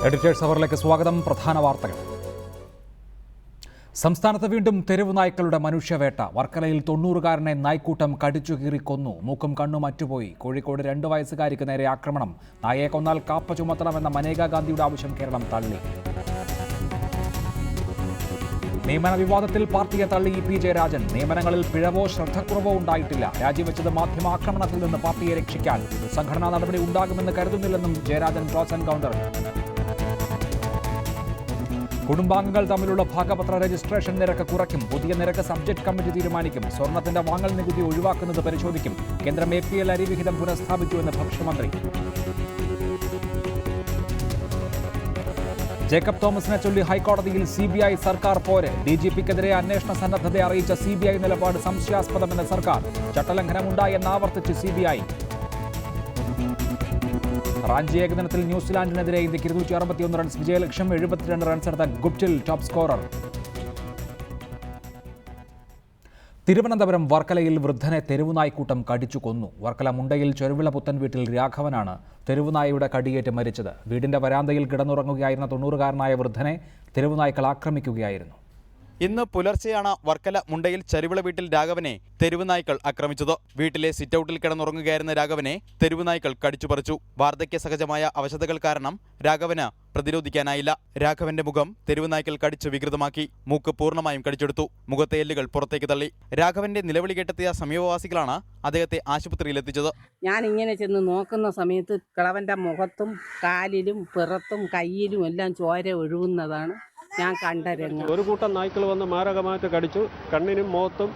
Editors അവറിലേക്ക് സ്വാഗതം. പ്രധാന വാർത്തകൾ. സംസ്ഥാനത്ത് വീണ്ടും തെരുവ് നായ്ക്കളുടെ മനുഷ്യവേട്ട. വർക്കലയിൽ 90-കാരനെ നായ്ക്കൂട്ടം കടിച്ചു കീറി കൊന്നു. മൂക്കും കണ്ണും അറ്റുപോയി. കോഴിക്കോട് 2 വയസ്സുകാരിക്ക് നേരെ ആക്രമണം. നായയെ കൊന്നാൽ കാപ്പ ചുമത്തണമെന്ന മനേകാ ഗാന്ധിയുടെ ആവശ്യം കേരളം തള്ളി. നിയമന വിവാദത്തിൽ പാർട്ടിയെ തള്ളി പി ജയരാജൻ. നിയമനങ്ങളിൽ പിഴവോ ശ്രദ്ധക്കുറവോ ഉണ്ടായിട്ടില്ല. രാജിവെച്ചത് മാധ്യമാക്രമണത്തിൽ നിന്ന് പാർട്ടിയെ രക്ഷിക്കാൻ. സംഘടനാ നടപടി ഉണ്ടാകുമെന്ന് കരുതുന്നില്ലെന്നും ജയരാജൻ ക്രോസ് എൻകൗണ്ടർ. കുടുംബാംഗങ്ങൾ തമ്മിലുള്ള ഭാഗപത്ര രജിസ്ട്രേഷൻ നിരക്ക് കുറയ്ക്കും. പുതിയ നിരക്ക് സബ്ജക്ട് കമ്മിറ്റി തീരുമാനിക്കും. സ്വർണത്തിന്റെ വാങ്ങൽ നികുതി ഒഴിവാക്കുന്നത് പരിശോധിക്കും. കേന്ദ്രം APL അരി വിഹിതം പുനഃസ്ഥാപിച്ചുവെന്ന് ഭക്ഷ്യമന്ത്രി. ജേക്കബ് തോമസിനെ ചൊല്ലി ഹൈക്കോടതിയിൽ CBI സർക്കാർ പോര്. DGPക്കെതിരെ അന്വേഷണ സന്നദ്ധത അറിയിച്ച CBI നിലപാട് സംശയാസ്പദമെന്ന് സർക്കാർ. ചട്ടലംഘനമുണ്ടായെന്ന് ആവർത്തിച്ച് CBI. റാഞ്ചി ഏകദിനത്തിൽ ന്യൂസിലാൻഡിനെതിരെ ഇന്ത്യക്ക് 261 റൺസ് വിജയലക്ഷ്യം. 72 റൺസെടുത്ത ഗുപ്റ്റിൽ ടോപ്പ് സ്കോറർ. തിരുവനന്തപുരം വർക്കലയിൽ വൃദ്ധനെ തെരുവുനായ്ക്കൂട്ടം കടിച്ചു കൊന്നു. വർക്കല മുണ്ടയിൽ ചെറുവിള പുത്തൻ വീട്ടിൽ രാഘവനാണ് തെരുവുനായയുടെ കടിയേറ്റ് മരിച്ചത്. വീടിന്റെ വരാന്തയിൽ കിടന്നുറങ്ങുകയായിരുന്ന 90-കാരനായ വൃദ്ധനെ തെരുവുനായ്ക്കൾ ആക്രമിക്കുകയായിരുന്നു. ഇന്ന് പുലർച്ചെയാണ് വർക്കല മുണ്ടയിൽ ചരുവിള വീട്ടിൽ രാഘവനെ തെരുവുനായ്ക്കൾ ആക്രമിച്ചത്. വീട്ടിലെ സിറ്റൌട്ടിൽ കിടന്നുറങ്ങുകയായിരുന്ന രാഘവനെ തെരുവുനായ്ക്കൾ കടിച്ചുപറിച്ചു. വാർദ്ധക്യ സഹജമായ അവശതകൾ കാരണം രാഘവന് പ്രതിരോധിക്കാനായില്ല. രാഘവന്റെ മുഖം തെരുവുനായ്ക്കൾ കടിച്ചു വികൃതമാക്കി. മൂക്ക് പൂർണ്ണമായും കടിച്ചെടുത്തു. മുഖത്തെ എല്ലുകൾ പുറത്തേക്ക് തള്ളി. രാഘവന്റെ നിലവിളി കേട്ടെത്തിയ സമീപവാസികളാണ് അദ്ദേഹത്തെ ആശുപത്രിയിൽ എത്തിച്ചത്. ഞാൻ ഇങ്ങനെ ചെന്ന് നോക്കുന്ന സമയത്ത് കിളവന്റെ മുഖത്തും കാലിലും പിറത്തും കയ്യിലും എല്ലാം ചോര ഒഴുകുന്നതാണ് ഞാൻ കണ്ട രംഗം. ഒരു കൂട്ടം നായ്ക്കൾ വന്ന് മാരകമായിട്ട് കടിച്ചു. കണ്ണിനും മുഖത്തും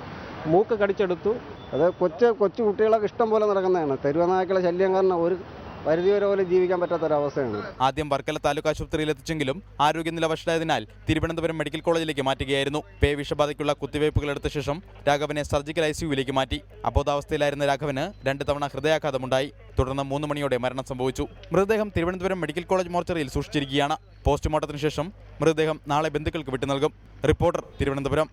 മൂക്ക് കടിച്ചെടുത്തു. അത് കൊച്ചു കുട്ടികളൊക്കെ ഇഷ്ടം പോലെ നടക്കുന്നതാണ്. തെരുവ് നായ്ക്കളെ ശല്യം കാരണം ഒരു പരിധിവരെ പോലും ജീവിക്കാൻ പറ്റാത്തൊരവസ്ഥയാണ്. ആദ്യം വർക്കല താലൂക്ക് ആശുപത്രിയിൽ എത്തിച്ചെങ്കിലും ആരോഗ്യനില വഷളായതിനാൽ തിരുവനന്തപുരം മെഡിക്കൽ കോളേജിലേക്ക് മാറ്റുകയായിരുന്നു. പേ വിഷബാധയ്ക്കുള്ള കുത്തിവയ്പ്പുകൾ എടുത്ത ശേഷം രാഘവനെ സർജിക്കൽ ICUവിലേക്ക് മാറ്റി. അബോധാവസ്ഥയിലായിരുന്ന രാഘവന് 2 തവണ ഹൃദയാഘാതമുണ്ടായി. തുടർന്ന് 3 മണിയോടെ മരണം സംഭവിച്ചു. മൃതദേഹം തിരുവനന്തപുരം മെഡിക്കൽ കോളേജ് മോർച്ചറിയിൽ സൂക്ഷിച്ചിരിക്കുകയാണ്. പോസ്റ്റ്മോർട്ടത്തിന് ശേഷം മൃതദേഹം നാളെ ബന്ധുക്കൾക്ക് വിട്ടു നൽകും. റിപ്പോർട്ടർ, തിരുവനന്തപുരം.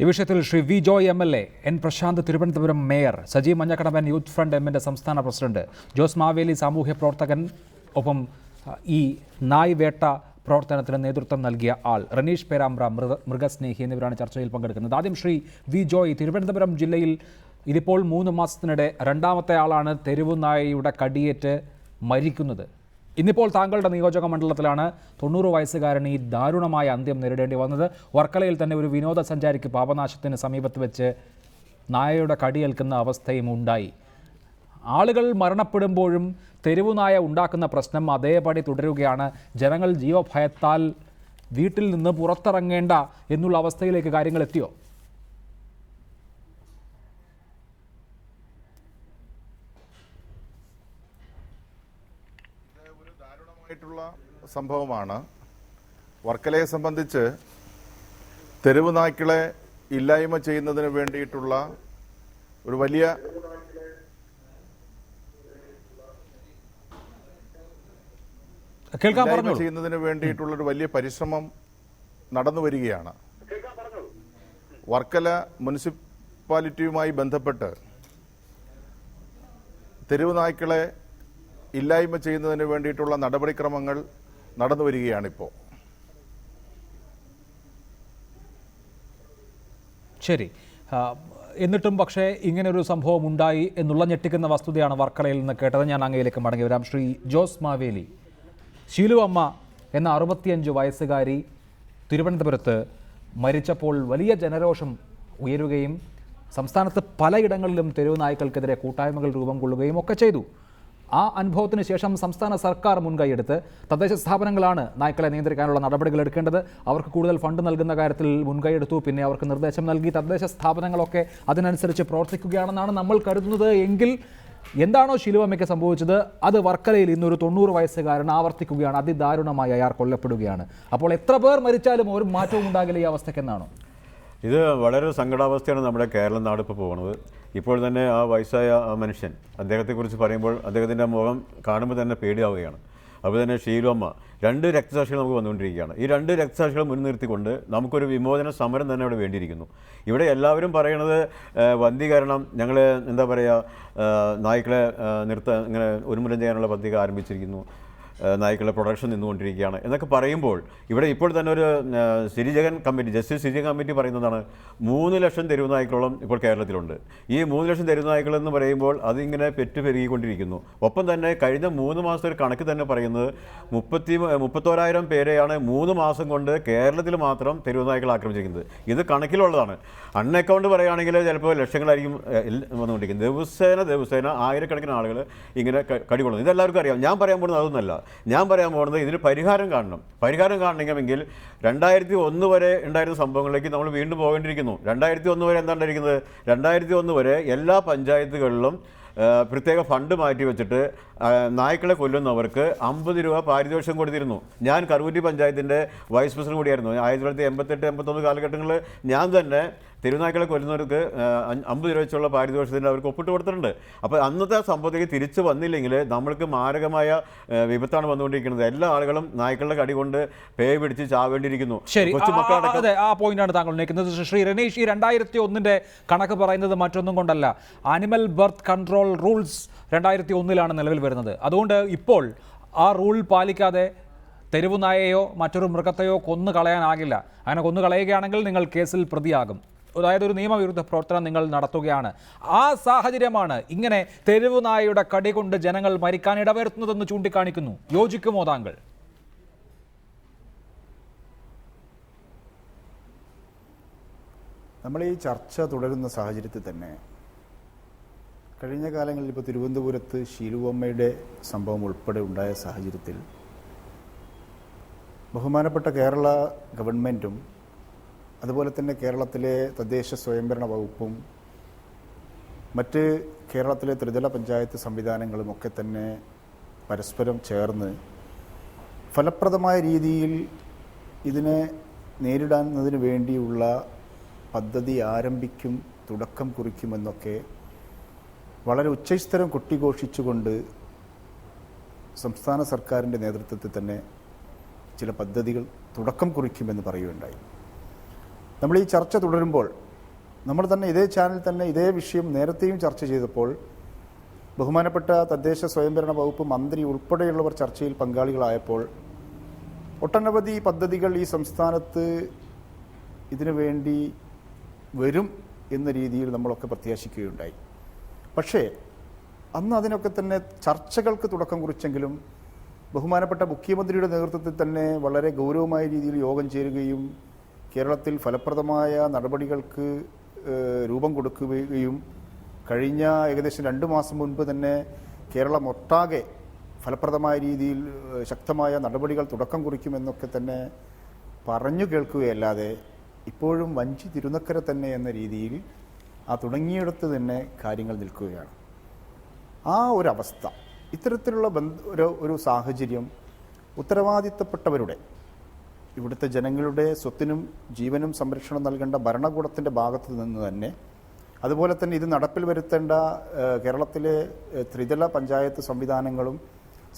ഈ വിഷയത്തിൽ Shri V Joy MLA, N Prashanth Thiruvananthapuram mayor, Saji Manjakkadavan youth front എമ്മിൻ്റെ സംസ്ഥാന പ്രസിഡന്റ്, ജോസ് മാവേലി സാമൂഹ്യ പ്രവർത്തകൻ, ഒപ്പം ഈ നായ് വേട്ട പ്രവർത്തനത്തിന് നേതൃത്വം നൽകിയ ആൾ റനീഷ് പേരാമ്പ്ര മൃഗസ്നേഹി എന്നിവരാണ് ചർച്ചയിൽ പങ്കെടുക്കുന്നത്. ആദ്യം ശ്രീ വി ജോയ്, തിരുവനന്തപുരം ജില്ലയിൽ ഇതിപ്പോൾ 3 മാസത്തിനിടെ 2ാമത്തെ ആളാണ് തെരുവുനായയുടെ കടിയേറ്റ് മരിക്കുന്നത്. ഇന്നിപ്പോൾ താങ്കളുടെ നിയോജക മണ്ഡലത്തിലാണ് 90 വയസ്സുകാരൻ ഈ ദാരുണമായ അന്ത്യം നേരിടേണ്ടി വന്നത്. വർക്കലയിൽ തന്നെ ഒരു വിനോദസഞ്ചാരിക്ക് പാപനാശത്തിന് സമീപത്ത് വെച്ച് നായയുടെ കടിയേൽക്കുന്ന അവസ്ഥയും ഉണ്ടായി. ആളുകൾ മരണപ്പെടുമ്പോഴും തെരുവുനായ ഉണ്ടാക്കുന്ന പ്രശ്നം അതേപടി തുടരുകയാണ്. ജനങ്ങൾ ജീവഭയത്താൽ വീട്ടിൽ നിന്ന് പുറത്തിറങ്ങേണ്ട എന്നുള്ള അവസ്ഥയിലേക്ക് കാര്യങ്ങൾ എത്തിയോ? ായിട്ടുള്ള സംഭവമാണ്. വർക്കലയെ സംബന്ധിച്ച് തെരുവ് നായ്ക്കളെ ഇല്ലായ്മ ചെയ്യുന്നതിന് വേണ്ടിയിട്ടുള്ള ഒരു വലിയ ചെയ്യുന്നതിന് വേണ്ടിയിട്ടുള്ള ഒരു വലിയ പരിശ്രമം നടന്നു വരികയാണ്. വർക്കല മുനിസിപ്പാലിറ്റിയുമായി ബന്ധപ്പെട്ട് തെരുവ് നായ്ക്കളെ ഇല്ലായ്മ ചെയ്യുന്നതിന് വേണ്ടിയിട്ടുള്ള നടപടിക്രമങ്ങൾ നടന്നു വരികയാണിപ്പോൾ. ശരി, എന്നിട്ടും പക്ഷേ ഇങ്ങനൊരു സംഭവം ഉണ്ടായി എന്നുള്ള ഞെട്ടിക്കുന്ന വസ്തുതയാണ് വർക്കലയിൽ നിന്ന് കേട്ടത്. ഞാൻ അങ്ങയിലേക്ക് മടങ്ങി വരാം. ശ്രീ ജോസ് മാവേലി, ശീലു അമ്മ എന്ന 65 വയസ്സുകാരി തിരുവനന്തപുരത്ത് മരിച്ചപ്പോൾ വലിയ ജനരോഷം ഉയരുകയും സംസ്ഥാനത്ത് പലയിടങ്ങളിലും തെരുവ് നായ്ക്കൾക്കെതിരെ കൂട്ടായ്മകൾ രൂപം കൊള്ളുകയും ഒക്കെ ചെയ്തു. ആ അനുഭവത്തിന് ശേഷം സംസ്ഥാന സർക്കാർ മുൻകൈയെടുത്ത് തദ്ദേശ സ്ഥാപനങ്ങളാണ് നായ്ക്കളെ നിയന്ത്രിക്കാനുള്ള നടപടികൾ എടുക്കേണ്ടത്. അവർക്ക് കൂടുതൽ ഫണ്ട് നൽകുന്ന കാര്യത്തിൽ മുൻകൈയെടുത്തു. പിന്നെ അവർക്ക് നിർദ്ദേശം നൽകി. തദ്ദേശ സ്ഥാപനങ്ങളൊക്കെ അതിനനുസരിച്ച് പ്രവർത്തിക്കുകയാണെന്നാണ് നമ്മൾ കരുതുന്നത്. എങ്കിൽ എന്താണോ ശിലുവമ്മയ്ക്ക് സംഭവിച്ചത് അത് വർക്കലയിൽ ഇന്നൊരു 90 വയസ്സുകാരൻ ആവർത്തിക്കുകയാണ്. അതിദാരുണമായി അയാൾ കൊല്ലപ്പെടുകയാണ്. അപ്പോൾ എത്ര പേർ മരിച്ചാലും ഒരു മാറ്റവും ഉണ്ടാകില്ല ഈ അവസ്ഥയ്ക്കെന്നാണോ? ഇത് വളരെ സങ്കടാവസ്ഥയാണ് നമ്മുടെ കേരളം നാട് ഇപ്പോൾ പോകുന്നത്. ഇപ്പോൾ തന്നെ ആ വയസ്സായ ആ മനുഷ്യൻ, അദ്ദേഹത്തെക്കുറിച്ച് പറയുമ്പോൾ അദ്ദേഹത്തിൻ്റെ മുഖം കാണുമ്പോൾ തന്നെ പേടിയാവുകയാണ്. അപ്പോൾ തന്നെ ഷീലുവമ്മ, 2 രക്തസാക്ഷികൾ നമുക്ക് വന്നുകൊണ്ടിരിക്കുകയാണ്. ഈ 2 രക്തസാക്ഷികൾ മുൻനിർത്തിക്കൊണ്ട് നമുക്കൊരു വിമോചന സമരം തന്നെ ഇവിടെ വേണ്ടിയിരിക്കുന്നു. ഇവിടെ എല്ലാവരും പറയണത് വന്ധീകരണം, ഞങ്ങൾ എന്താ പറയുക, നായ്ക്കളെ ഇങ്ങനെ ഉന്മൂലനം ചെയ്യാനുള്ള പദ്ധതി ആരംഭിച്ചിരിക്കുന്നു. നായ്ക്കളുടെ പ്രൊഡക്ഷൻ നിന്നുകൊണ്ടിരിക്കുകയാണ് എന്നൊക്കെ പറയുമ്പോൾ ഇവിടെ ഇപ്പോൾ തന്നെ ഒരു Sirijagan committee, justice Sirijagan committee പറയുന്നതാണ് 3 ലക്ഷം തെരുവ് നായ്ക്കളോളം ഇപ്പോൾ കേരളത്തിലുണ്ട്. ഈ 3 ലക്ഷം തെരുവ് നായ്ക്കളെന്ന് പറയുമ്പോൾ അതിങ്ങനെ പെരുകിക്കൊണ്ടിരിക്കുന്നു. ഒപ്പം തന്നെ കഴിഞ്ഞ 3 മാസത്തെ ഒരു കണക്ക് തന്നെ പറയുന്നത് 31,000 പേരെയാണ് 3 മാസം കൊണ്ട് കേരളത്തിൽ മാത്രം തെരുവ് നായ്ക്കൾ ആക്രമിച്ചിരിക്കുന്നത്. ഇത് കണക്കിലുള്ളതാണ്. അൺഅക്കൗണ്ട് പറയുകയാണെങ്കിൽ ചിലപ്പോൾ ലക്ഷങ്ങളായിരിക്കും വന്നുകൊണ്ടിരിക്കുന്നത്. ദിവസേന ആയിരക്കണക്കിന് ആളുകൾ ഇങ്ങനെ കടികൊള്ളുന്നു. ഇതെല്ലാവർക്കും അറിയാം. ഞാൻ പറയാൻ പോകുന്നത് അതൊന്നല്ല. ഞാൻ പറയാൻ പോകുന്നത് ഇതിന് പരിഹാരം കാണണം. പരിഹാരം കാണണമെങ്കിൽ 2001 വരെ ഉണ്ടായിരുന്ന സംഭവങ്ങളിലേക്ക് നമ്മൾ വീണ്ടും പോകേണ്ടിയിരിക്കുന്നു. 2001 വരെ എന്താണ് ഇരിക്കുന്നത്? 2001 വരെ എല്ലാ പഞ്ചായത്തുകളിലും പ്രത്യേക ഫണ്ട് മാറ്റി വെച്ചിട്ട് നായ്ക്കളെ കൊല്ലുന്നവർക്ക് 50 രൂപ പാരിതോഷികം കൊടുത്തിരുന്നു. ഞാൻ കറുകുറ്റി പഞ്ചായത്തിൻ്റെ വൈസ് പ്രസിഡന്റ് കൂടിയായിരുന്നു. 1988-89 കാലഘട്ടങ്ങളിൽ ഞാൻ തന്നെ തെരുവുനായ്ക്കളെ കൊല്ലുന്നവർക്ക് 50 രൂപ വെച്ചുള്ള പാരിതോഷികത്തിന് അവർക്ക് ഒപ്പിട്ട് കൊടുത്തിട്ടുണ്ട്. അപ്പോൾ അന്നത്തെ സംഭവത്തേക്ക് തിരിച്ചു വന്നില്ലെങ്കിൽ നമ്മൾക്ക് മാരകമായ വിപത്താണ് വന്നുകൊണ്ടിരിക്കുന്നത്. എല്ലാ ആളുകളും നായ്ക്കളുടെ കടി കൊണ്ട് പേ പിടിച്ച് ചാവേണ്ടിയിരിക്കുന്നു. ശരി, അതെ, ആ പോയിന്റാണ് താങ്കൾ ഉന്നയിക്കുന്നത്. ശ്രീ രനീഷ്, ഈ 2001 കണക്ക് പറയുന്നത് മറ്റൊന്നും കൊണ്ടല്ല. ആനിമൽ ബർത്ത് കൺട്രോൾ റൂൾസ് 2001 നിലവിൽ വരുന്നത്. അതുകൊണ്ട് ഇപ്പോൾ ആ റൂൾ പാലിക്കാതെ തെരുവു നായയോ മറ്റൊരു മൃഗത്തെയോ കൊന്നു കളയാനാകില്ല. അങ്ങനെ കൊന്നു കളയുകയാണെങ്കിൽ നിങ്ങൾ കേസിൽ പ്രതിയാകും. അതായത് ഒരു നിയമവിരുദ്ധ പ്രവർത്തനം നിങ്ങൾ നടത്തുകയാണ്. ആ സാഹചര്യമാണ് ഇങ്ങനെ തെരുവു നായയുടെ കടി കൊണ്ട് ജനങ്ങൾ മരിക്കാൻ ഇടവരുത്തുന്നതെന്ന് ചൂണ്ടിക്കാണിക്കുന്നു. യോജിക്കുമോ താങ്കൾ? നമ്മൾ ഈ ചർച്ച തുടരുന്ന സാഹചര്യത്തിൽ തന്നെ കഴിഞ്ഞ കാലങ്ങളിൽ ഇപ്പോൾ തിരുവനന്തപുരത്ത് ഷീലുവമ്മയുടെ സംഭവം ഉൾപ്പെടെ ഉണ്ടായ സാഹചര്യത്തിൽ ബഹുമാനപ്പെട്ട കേരള ഗവൺമെൻറ്റും അതുപോലെ തന്നെ കേരളത്തിലെ തദ്ദേശ സ്വയംഭരണ വകുപ്പും മറ്റ് കേരളത്തിലെ ത്രിതല പഞ്ചായത്ത് സംവിധാനങ്ങളും ഒക്കെ തന്നെ പരസ്പരം ചേർന്ന് ഫലപ്രദമായ രീതിയിൽ ഇതിനെ നേരിടുന്നതിന് വേണ്ടിയുള്ള പദ്ധതി ആരംഭിക്കും, തുടക്കം കുറിക്കുമെന്നൊക്കെ വളരെ ഉച്ചസ്ഥരം കൊട്ടിഘോഷിച്ചുകൊണ്ട് സംസ്ഥാന സർക്കാരിൻ്റെ നേതൃത്വത്തിൽ തന്നെ ചില പദ്ധതികൾ തുടക്കം കുറിക്കുമെന്ന് പറയുകയുണ്ടായി. നമ്മൾ ഈ ചർച്ച തുടരുമ്പോൾ നമ്മൾ തന്നെ ഇതേ ചാനൽ തന്നെ ഇതേ വിഷയം നേരത്തെയും ചർച്ച ചെയ്തപ്പോൾ ബഹുമാനപ്പെട്ട തദ്ദേശ സ്വയംഭരണ വകുപ്പ് മന്ത്രി ഉൾപ്പെടെയുള്ളവർ ചർച്ചയിൽ പങ്കാളികളായപ്പോൾ ഒട്ടനവധി പദ്ധതികൾ ഈ സംസ്ഥാനത്ത് ഇതിനു വേണ്ടി വരും എന്ന രീതിയിൽ നമ്മളൊക്കെ പ്രത്യാശിക്കുകയുണ്ടായി. പക്ഷേ അന്ന് അതിനൊക്കെ തന്നെ ചർച്ചകൾക്ക് തുടക്കം കുറിച്ചെങ്കിലും ബഹുമാനപ്പെട്ട മുഖ്യമന്ത്രിയുടെ നേതൃത്വത്തിൽ തന്നെ വളരെ ഗൗരവമായ രീതിയിൽ യോഗം ചേരുകയും കേരളത്തിൽ ഫലപ്രദമായ നടപടികൾക്ക് രൂപം കൊടുക്കുകയും കഴിഞ്ഞ ഏകദേശം 2 മാസം മുൻപ് തന്നെ കേരളം ഒട്ടാകെ ഫലപ്രദമായ രീതിയിൽ ശക്തമായ നടപടികൾ തുടക്കം കുറിക്കുമെന്നൊക്കെ തന്നെ പറഞ്ഞു കേൾക്കുകയല്ലാതെ ഇപ്പോഴും വഞ്ചി തിരുനക്കര തന്നെ എന്ന രീതിയിൽ ആ തുടങ്ങിയിടത്ത് തന്നെ കാര്യങ്ങൾ നിൽക്കുകയാണ്. ആ ഒരവസ്ഥ, ഇത്തരത്തിലുള്ള ഒരു സാഹചര്യം ഉത്തരവാദിത്തപ്പെട്ടവരുടെ, ഇവിടുത്തെ ജനങ്ങളുടെ സ്വത്തിനും ജീവനും സംരക്ഷണം നൽകേണ്ട ഭരണകൂടത്തിൻ്റെ ഭാഗത്തു നിന്ന് തന്നെ, അതുപോലെ തന്നെ ഇത് നടപ്പിൽ വരുത്തേണ്ട കേരളത്തിലെ ത്രിതല പഞ്ചായത്ത് സംവിധാനങ്ങളും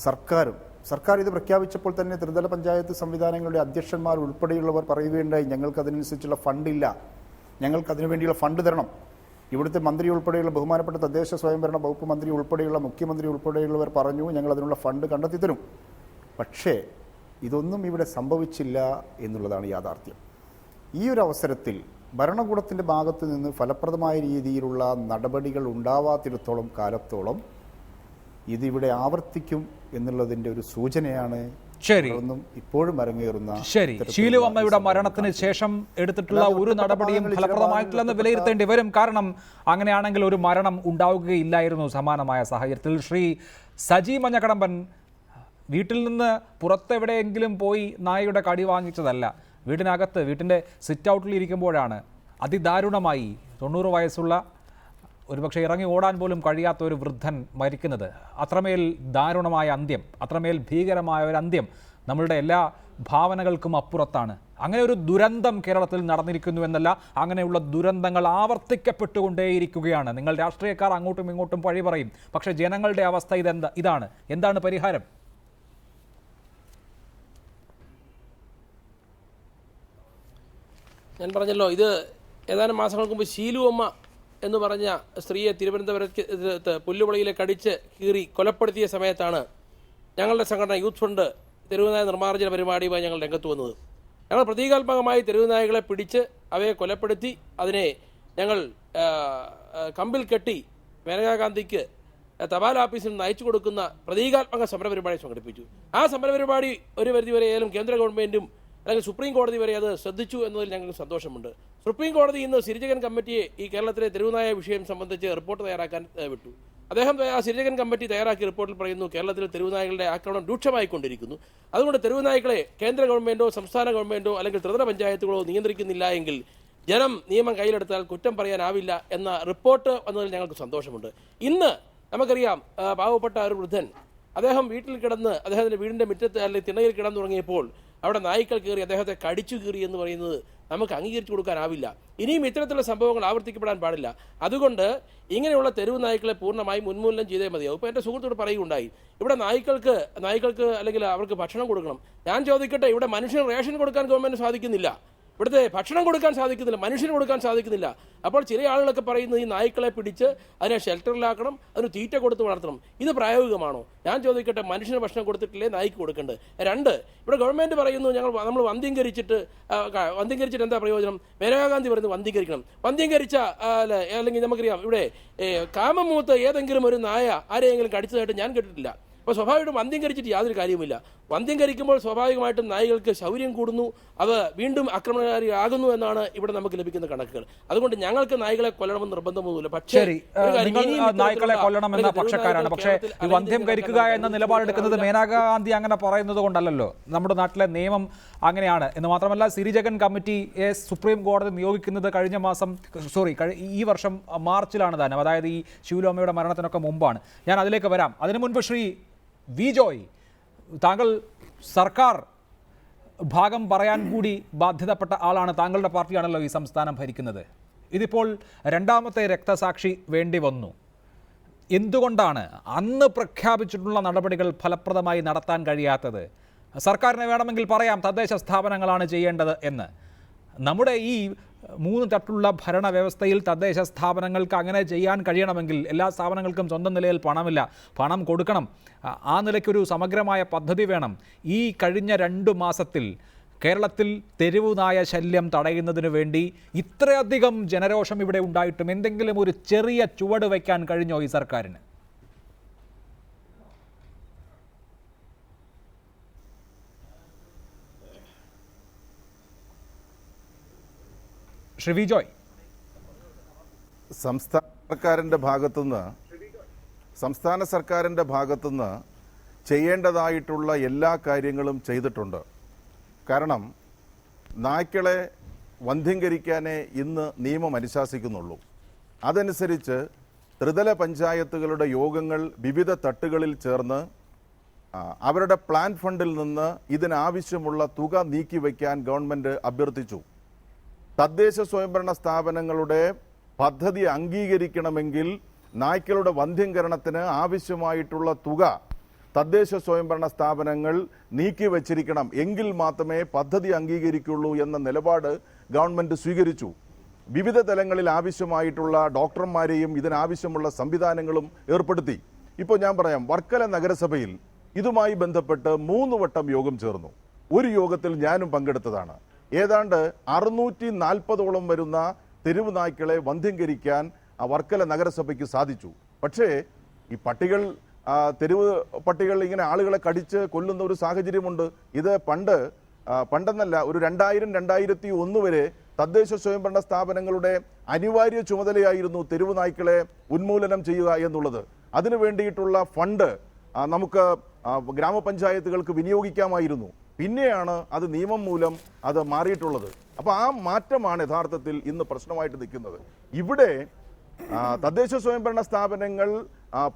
സർക്കാർ ഇത് പ്രഖ്യാപിച്ചപ്പോൾ തന്നെ ത്രിതല പഞ്ചായത്ത് സംവിധാനങ്ങളുടെ അധ്യക്ഷന്മാർ ഉൾപ്പെടെയുള്ളവർ പറയുകയുണ്ടായി, ഞങ്ങൾക്കതിനനുസരിച്ചുള്ള ഫണ്ടില്ല, ഞങ്ങൾക്കതിനു വേണ്ടിയുള്ള ഫണ്ട് തരണം. ഇവിടുത്തെ മന്ത്രി ഉൾപ്പെടെയുള്ള ബഹുമാനപ്പെട്ട തദ്ദേശ സ്വയംഭരണ വകുപ്പ് മന്ത്രി ഉൾപ്പെടെയുള്ള മുഖ്യമന്ത്രി ഉൾപ്പെടെയുള്ളവർ പറഞ്ഞു, ഞങ്ങൾ അതിനുള്ള ഫണ്ട് കണ്ടെത്തി തരും. പക്ഷേ ഇതൊന്നും ഇവിടെ സംഭവിച്ചില്ല എന്നുള്ളതാണ് യാഥാർത്ഥ്യം. ഈ ഒരു അവസരത്തിൽ ഭരണകൂടത്തിൻ്റെ ഭാഗത്തു നിന്ന് ഫലപ്രദമായ രീതിയിലുള്ള നടപടികൾ ഉണ്ടാവാത്തിടത്തോളം കാലത്തോളം ഇതിവിടെ ആവർത്തിക്കും എന്നുള്ളതിൻ്റെ ഒരു സൂചനയാണ് ഇപ്പോഴും അരങ്ങേറുന്ന. ശരി, ഷീലുവമ്മയുടെ മരണത്തിന് ശേഷം എടുത്തിട്ടുള്ള ഒരു നടപടിയും ഫലപ്രദമായിട്ടില്ലെന്ന് വിലയിരുത്തേണ്ടി വരും. കാരണം അങ്ങനെയാണെങ്കിൽ ഒരു മരണം ഉണ്ടാവുകയില്ലായിരുന്നു സമാനമായ സാഹചര്യത്തിൽ. ശ്രീ സജി മഞ്ഞക്കടമ്പൻ, വീട്ടിൽ നിന്ന് പുറത്തെവിടെയെങ്കിലും പോയി നായയുടെ കടി വാങ്ങിച്ചതല്ല, വീടിനകത്ത് വീട്ടിൻ്റെ സിറ്റ് ഔട്ടിൽ ഇരിക്കുമ്പോഴാണ് അതിദാരുണമായി 90 വയസ്സുള്ള ഒരുപക്ഷെ ഇറങ്ങി ഓടാൻ പോലും കഴിയാത്ത ഒരു വൃദ്ധൻ മരിക്കുന്നത്. അത്രമേൽ ദാരുണമായ അന്ത്യം, അത്രമേൽ ഭീകരമായ ഒരു അന്ത്യം നമ്മളുടെ എല്ലാ ഭാവനകൾക്കും അപ്പുറത്താണ്. അങ്ങനെ ഒരു ദുരന്തം കേരളത്തിൽ നടന്നിരിക്കുന്നു എന്നല്ല, അങ്ങനെയുള്ള ദുരന്തങ്ങൾ ആവർത്തിക്കപ്പെട്ടുകൊണ്ടേയിരിക്കുകയാണ്. നിങ്ങൾ രാഷ്ട്രീയക്കാർ അങ്ങോട്ടും ഇങ്ങോട്ടും പഴി പറയും, പക്ഷേ ജനങ്ങളുടെ അവസ്ഥ ഇതാണ്. എന്താണ് പരിഹാരം? ഞാൻ പറഞ്ഞല്ലോ, ഇത് ഏതാനും മാസങ്ങൾക്ക് മുമ്പ് ഷീലുവമ്മ എന്ന് പറഞ്ഞ സ്ത്രീയെ തിരുവനന്തപുരത്ത് പുല്ലുവിളയിലെ കടിച്ച് കീറി കൊലപ്പെടുത്തിയ സമയത്താണ് ഞങ്ങളുടെ സംഘടന യൂത്ത് ഫ്രണ്ട് തെരുവുനായ നിർമ്മാർജ്ജന പരിപാടിയുമായി ഞങ്ങൾ രംഗത്ത് വന്നത്. ഞങ്ങൾ പ്രതീകാത്മകമായി തെരുവുനായകളെ പിടിച്ച് അവയെ കൊലപ്പെടുത്തി അതിനെ ഞങ്ങൾ കമ്പിൽ കെട്ടി മേനകാഗാന്ധിക്ക് തപാൽ ഓഫീസിൽ നിന്ന് അയച്ചു കൊടുക്കുന്ന പ്രതീകാത്മക സമരപരിപാടി സംഘടിപ്പിച്ചു. ആ സമരപരിപാടി ഒരു പരിധിവരെ ആയാലും കേന്ദ്ര ഗവൺമെൻറ്റും അല്ലെങ്കിൽ സുപ്രീം കോടതി വരെ അത് ശ്രദ്ധിച്ചു എന്നതിൽ ഞങ്ങൾക്ക് സന്തോഷമുണ്ട്. സുപ്രീം കോടതി ഇന്ന് സിരിജകൻ കമ്മിറ്റിയെ ഈ കേരളത്തിലെ തെരുവുനായ വിഷയം സംബന്ധിച്ച് റിപ്പോർട്ട് തയ്യാറാക്കാൻ വിട്ടു. അദ്ദേഹം ആ സിരിജകൻ കമ്മിറ്റി തയ്യാറാക്കിയ റിപ്പോർട്ടിൽ പറയുന്നു കേരളത്തിൽ തെരുവുനായകളുടെ ആക്രമണം രൂക്ഷമായിക്കൊണ്ടിരിക്കുന്നു. അതുകൊണ്ട് തെരുവുനായ്ക്കളെ കേന്ദ്ര ഗവൺമെൻറ്റോ സംസ്ഥാന ഗവൺമെൻറ്റോ അല്ലെങ്കിൽ ത്രിതല പഞ്ചായത്തുകളോ നിയന്ത്രിക്കുന്നില്ല എങ്കിൽ ജനം നിയമം കയ്യിലെടുത്താൽ കുറ്റം പറയാനാവില്ല എന്ന റിപ്പോർട്ട് വന്നതിൽ ഞങ്ങൾക്ക് സന്തോഷമുണ്ട്. ഇന്ന് നമുക്കറിയാം പാവപ്പെട്ട ഒരു വൃദ്ധൻ അദ്ദേഹം വീട്ടിൽ കിടന്ന് അദ്ദേഹത്തിൻ്റെ വീടിൻ്റെ മുറ്റത്ത് അല്ലെങ്കിൽ തിണ്ണയിൽ കിടന്നുറങ്ങിയപ്പോൾ അവിടെ നായ്ക്കൾ കയറി അദ്ദേഹത്തെ കടിച്ചു കീറി എന്ന് പറയുന്നത് നമുക്ക് അംഗീകരിച്ചു കൊടുക്കാനാവില്ല. ഇനിയും ഇത്തരത്തിലുള്ള സംഭവങ്ങൾ ആവർത്തിക്കപ്പെടാൻ പാടില്ല. അതുകൊണ്ട് ഇങ്ങനെയുള്ള തെരുവ് നായ്ക്കളെ പൂർണ്ണമായും ഉന്മൂലനം ചെയ്തേ മതിയാവും. ഇപ്പോൾ എൻ്റെ സുഹൃത്തോട് പറയുകയുണ്ടായി, ഇവിടെ നായ്ക്കൾക്ക് അല്ലെങ്കിൽ അവർക്ക് ഭക്ഷണം കൊടുക്കണം. ഞാൻ ചോദിക്കട്ടെ, ഇവിടെ മനുഷ്യന് റേഷൻ കൊടുക്കാൻ ഗവൺമെൻറ് സാധിക്കുന്നില്ല, ഇവിടുത്തെ ഭക്ഷണം കൊടുക്കാൻ സാധിക്കുന്നില്ല, മനുഷ്യന് കൊടുക്കാൻ സാധിക്കുന്നില്ല. അപ്പോൾ ചില ആളുകളൊക്കെ പറയുന്നത് ഈ നായ്ക്കളെ പിടിച്ച് അതിനെ ഷെൽട്ടറിലാക്കണം, അതിന് തീറ്റ കൊടുത്ത് വളർത്തണം. ഇത് പ്രായോഗികമാണോ? ഞാൻ ചോദിക്കട്ടെ, മനുഷ്യന് ഭക്ഷണം കൊടുത്തിട്ടില്ലേ നായ്ക്ക് കൊടുക്കേണ്ടത്? 2, ഇവിടെ ഗവൺമെൻറ് പറയുന്നു നമ്മൾ വന്ധ്യംകരിച്ചിട്ട് എന്താ പ്രയോജനം? മേനകാഗാന്ധി പറയുന്നത് വന്ധ്യംകരിക്കണം. വന്ധ്യംകരിച്ച അല്ലെങ്കിൽ നമുക്കറിയാം ഇവിടെ കാമമൂത്ത് ഏതെങ്കിലും ഒരു നായ ആരെയെങ്കിലും കടിച്ചതായിട്ട് ഞാൻ കേട്ടിട്ടില്ല. അപ്പോൾ സ്വാഭാവികമായിട്ടും വന്ധ്യംകരിച്ചിട്ട് യാതൊരു കാര്യവുമില്ല. വന്ധ്യംകരിക്കുമ്പോൾ സ്വാഭാവികമായിട്ടും നായ്കൾക്ക് ശൗര്യം കൂടുന്നു, അവ വീണ്ടും ആക്രമണകാരിയാകുന്നു എന്നാണ് ഇവിടെ നമുക്ക് ലഭിക്കുന്ന കണക്കുകൾ. അതുകൊണ്ട് ഞങ്ങൾക്ക് നായ്ക്കളെ കൊല്ലണമെന്ന് നിർബന്ധമൊന്നുമില്ല. പക്ഷേ നായ്ക്കളെ കൊല്ലണമെന്ന പക്ഷക്കാരാണ്. പക്ഷേ ഈ വന്ധ്യംകരിക്കുക എന്ന നിലപാടെടുക്കുന്നത് മേനകാഗാന്ധി അങ്ങനെ പറയുന്നത് കൊണ്ടല്ലല്ലോ. നമ്മുടെ നാട്ടിലെ നിയമം അങ്ങനെയാണ്. എന്ന് മാത്രമല്ല, സിരിജകൻ കമ്മിറ്റിയെ സുപ്രീം കോടതി നിയോഗിക്കുന്നത് ഈ വർഷം മാർച്ചിലാണ് താനും. അതായത് ഈ ശിവലോമയുടെ മരണത്തിനൊക്കെ മുമ്പാണ്. ഞാൻ അതിലേക്ക് വരാം. അതിനു മുൻപ് ശ്രീ വി ജോയ്, താങ്കൾ സർക്കാർ ഭാഗം പറയാൻ കൂടി ബാധ്യതപ്പെട്ട ആളാണ്. താങ്കളുടെ പാർട്ടിയാണല്ലോ ഈ സംസ്ഥാനം ഭരിക്കുന്നത്. ഇതിപ്പോൾ രണ്ടാമത്തെ രക്തസാക്ഷി വേണ്ടി വന്നു. എന്തുകൊണ്ടാണ് അന്ന് പ്രഖ്യാപിച്ചിട്ടുള്ള നടപടികൾ ഫലപ്രദമായി നടത്താൻ കഴിയാത്തത്? സർക്കാരിനെ വേണമെങ്കിൽ പറയാം തദ്ദേശ സ്ഥാപനങ്ങളാണ് ചെയ്യേണ്ടത് എന്ന്. നമ്മുടെ ഈ 3 തട്ടുള്ള ഭരണവ്യവസ്ഥയിൽ തദ്ദേശ സ്ഥാപനങ്ങൾക്ക് അങ്ങനെ ചെയ്യാൻ കഴിയണമെങ്കിൽ എല്ലാ സ്ഥാപനങ്ങൾക്കും സ്വന്തം നിലയിൽ പണമില്ല, പണം കൊടുക്കണം. ആ നിലയ്ക്കൊരു സമഗ്രമായ പദ്ധതി വേണം. ഈ കഴിഞ്ഞ 2 മാസത്തിൽ കേരളത്തിൽ തെരുവുനായ ശല്യം തടയുന്നതിന് വേണ്ടി ഇത്രയധികം ജനരോഷം ഇവിടെ ഉണ്ടായിട്ടും എന്തെങ്കിലും ഒരു ചെറിയ ചുവട് വയ്ക്കാൻ കഴിഞ്ഞോ ഈ സർക്കാരിന്? ശ്രീ വി ജോയ്, സംസ്ഥാന സർക്കാരിൻ്റെ ഭാഗത്തുനിന്ന് ചെയ്യേണ്ടതായിട്ടുള്ള എല്ലാ കാര്യങ്ങളും ചെയ്തിട്ടുണ്ട്. കാരണം നായ്ക്കളെ വന്ധ്യംകരിക്കാനേ ഇന്ന് നിയമം അനുശാസിക്കുന്നുള്ളൂ. അതനുസരിച്ച് ത്രിതല പഞ്ചായത്തുകളുടെ യോഗങ്ങൾ വിവിധ തട്ടുകളിൽ ചേർന്ന് അവരുടെ പ്ലാൻ ഫണ്ടിൽ നിന്ന് ഇതിനാവശ്യമുള്ള തുക നീക്കിവെക്കാൻ ഗവൺമെൻറ് അഭ്യർത്ഥിച്ചു. തദ്ദേശ സ്വയംഭരണ സ്ഥാപനങ്ങളുടെ പദ്ധതി അംഗീകരിക്കണമെങ്കിൽ നായ്ക്കളുടെ വന്ധ്യംകരണത്തിന് ആവശ്യമായിട്ടുള്ള തുക തദ്ദേശ സ്വയംഭരണ സ്ഥാപനങ്ങൾ നീക്കിവച്ചിരിക്കണം, എങ്കിൽ മാത്രമേ പദ്ധതി അംഗീകരിക്കുള്ളൂ എന്ന നിലപാട് ഗവൺമെൻറ് സ്വീകരിച്ചു. വിവിധ തലങ്ങളിൽ ആവശ്യമായിട്ടുള്ള ഡോക്ടർമാരെയും ഇതിനാവശ്യമുള്ള സംവിധാനങ്ങളും ഏർപ്പെടുത്തി. ഇപ്പോൾ ഞാൻ പറയാം, വർക്കല നഗരസഭയിൽ ഇതുമായി ബന്ധപ്പെട്ട് 3 വട്ടം യോഗം ചേർന്നു. ഒരു യോഗത്തിൽ ഞാനും പങ്കെടുത്തതാണ്. ഏതാണ്ട് 640ഓളം വരുന്ന തെരുവ് നായ്ക്കളെ വന്ധ്യംകരിക്കാൻ വർക്കല നഗരസഭയ്ക്ക് സാധിച്ചു. പക്ഷേ ഈ തെരുവ് പട്ടികൾ ഇങ്ങനെ ആളുകളെ കടിച്ച് കൊല്ലുന്ന ഒരു സാഹചര്യമുണ്ട്. ഇത് പണ്ടെന്നല്ല, ഒരു 2000-2001 വരെ തദ്ദേശ സ്വയംഭരണ സ്ഥാപനങ്ങളുടെ അനിവാര്യ ചുമതലയായിരുന്നു തെരുവ് നായ്ക്കളെ ഉന്മൂലനം ചെയ്യുക എന്നുള്ളത്. അതിനു വേണ്ടിയിട്ടുള്ള ഫണ്ട് നമുക്ക് ഗ്രാമപഞ്ചായത്തുകൾക്ക് വിനിയോഗിക്കാമായിരുന്നു. പിന്നെയാണ് അത് നിയമം മൂലം അത് മാറിയിട്ടുള്ളത്. അപ്പോൾ ആ മാറ്റമാണ് യഥാർത്ഥത്തിൽ ഇന്ന് പ്രശ്നമായിട്ട് നിൽക്കുന്നത്. ഇവിടെ തദ്ദേശ സ്വയംഭരണ സ്ഥാപനങ്ങൾ